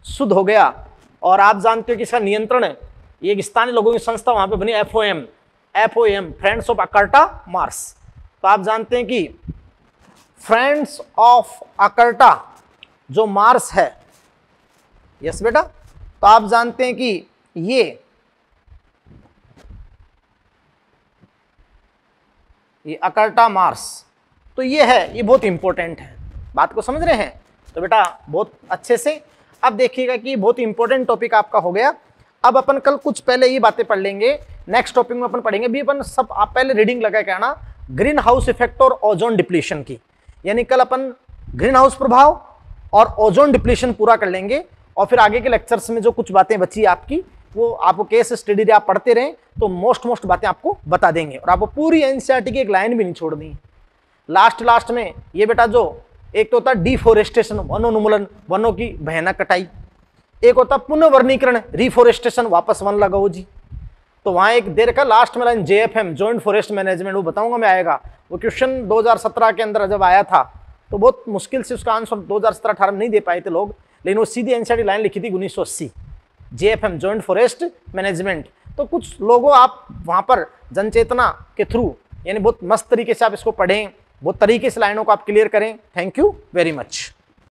शुद्ध हो गया। और आप जानते हो कि इसका नियंत्रण एक स्थानीय लोगों की संस्था वहां पे बनी, FOAM, फ्रेंड्स ऑफ अकर्टा मार्स। तो आप जानते हैं कि फ्रेंड्स ऑफ अकर्टा जो मार्स है, यस बेटा, तो आप जानते हैं कि ये अकर्टा मार्स, तो ये है, ये बहुत इंपॉर्टेंट है। बात को समझ रहे हैं? तो बेटा बहुत अच्छे से अब देखिएगा कि बहुत इंपॉर्टेंट टॉपिक आपका हो गया। अब अपन कल कुछ पहले ये बातें पढ़ लेंगे, नेक्स्ट टॉपिक में अपन पढ़ेंगे भी अपन सब। आप पहले रीडिंग लगा के आना ग्रीन हाउस इफेक्ट और ओजोन डिप्लीशन की। यानी कल अपन ग्रीन हाउस प्रभाव और ओजोन डिप्लीशन पूरा कर लेंगे, और फिर आगे के लेक्चर्स में जो कुछ बातें बची आपकी वो आपको केस स्टडी आप पढ़ते रहें तो मोस्ट बातें आपको बता देंगे। और आपको पूरी एनसीईआरटी की एक लाइन भी नहीं छोड़नी। लास्ट में ये बेटा जो एक तो होता है डिफोरेस्टेशन, वनोन्मूलन, वनों की भयानक कटाई, एक होता है पुनर्वनीकरण, रिफोरेस्टेशन, वापस वन लगाओ जी। तो वहां एक देर का लास्ट में line JFM, joint forest management, वो बताऊंगा मैं, आएगा वो क्वेश्चन 2017 के अंदर जब आया था तो बहुत मुश्किल से उसका आंसर 2017-18 में नहीं दे पाए थे लोग, लेकिन वो सीधी एनसीईआरटी लाइन लिखी थी 1980, JFM, जॉइंट फॉरेस्ट मैनेजमेंट। तो कुछ लोगों आप वहां पर जनचेतना के थ्रू यानी बहुत मस्त तरीके से आप इसको पढ़ें, बहुत तरीके से लाइनों को आप क्लियर करें। Thank you very much.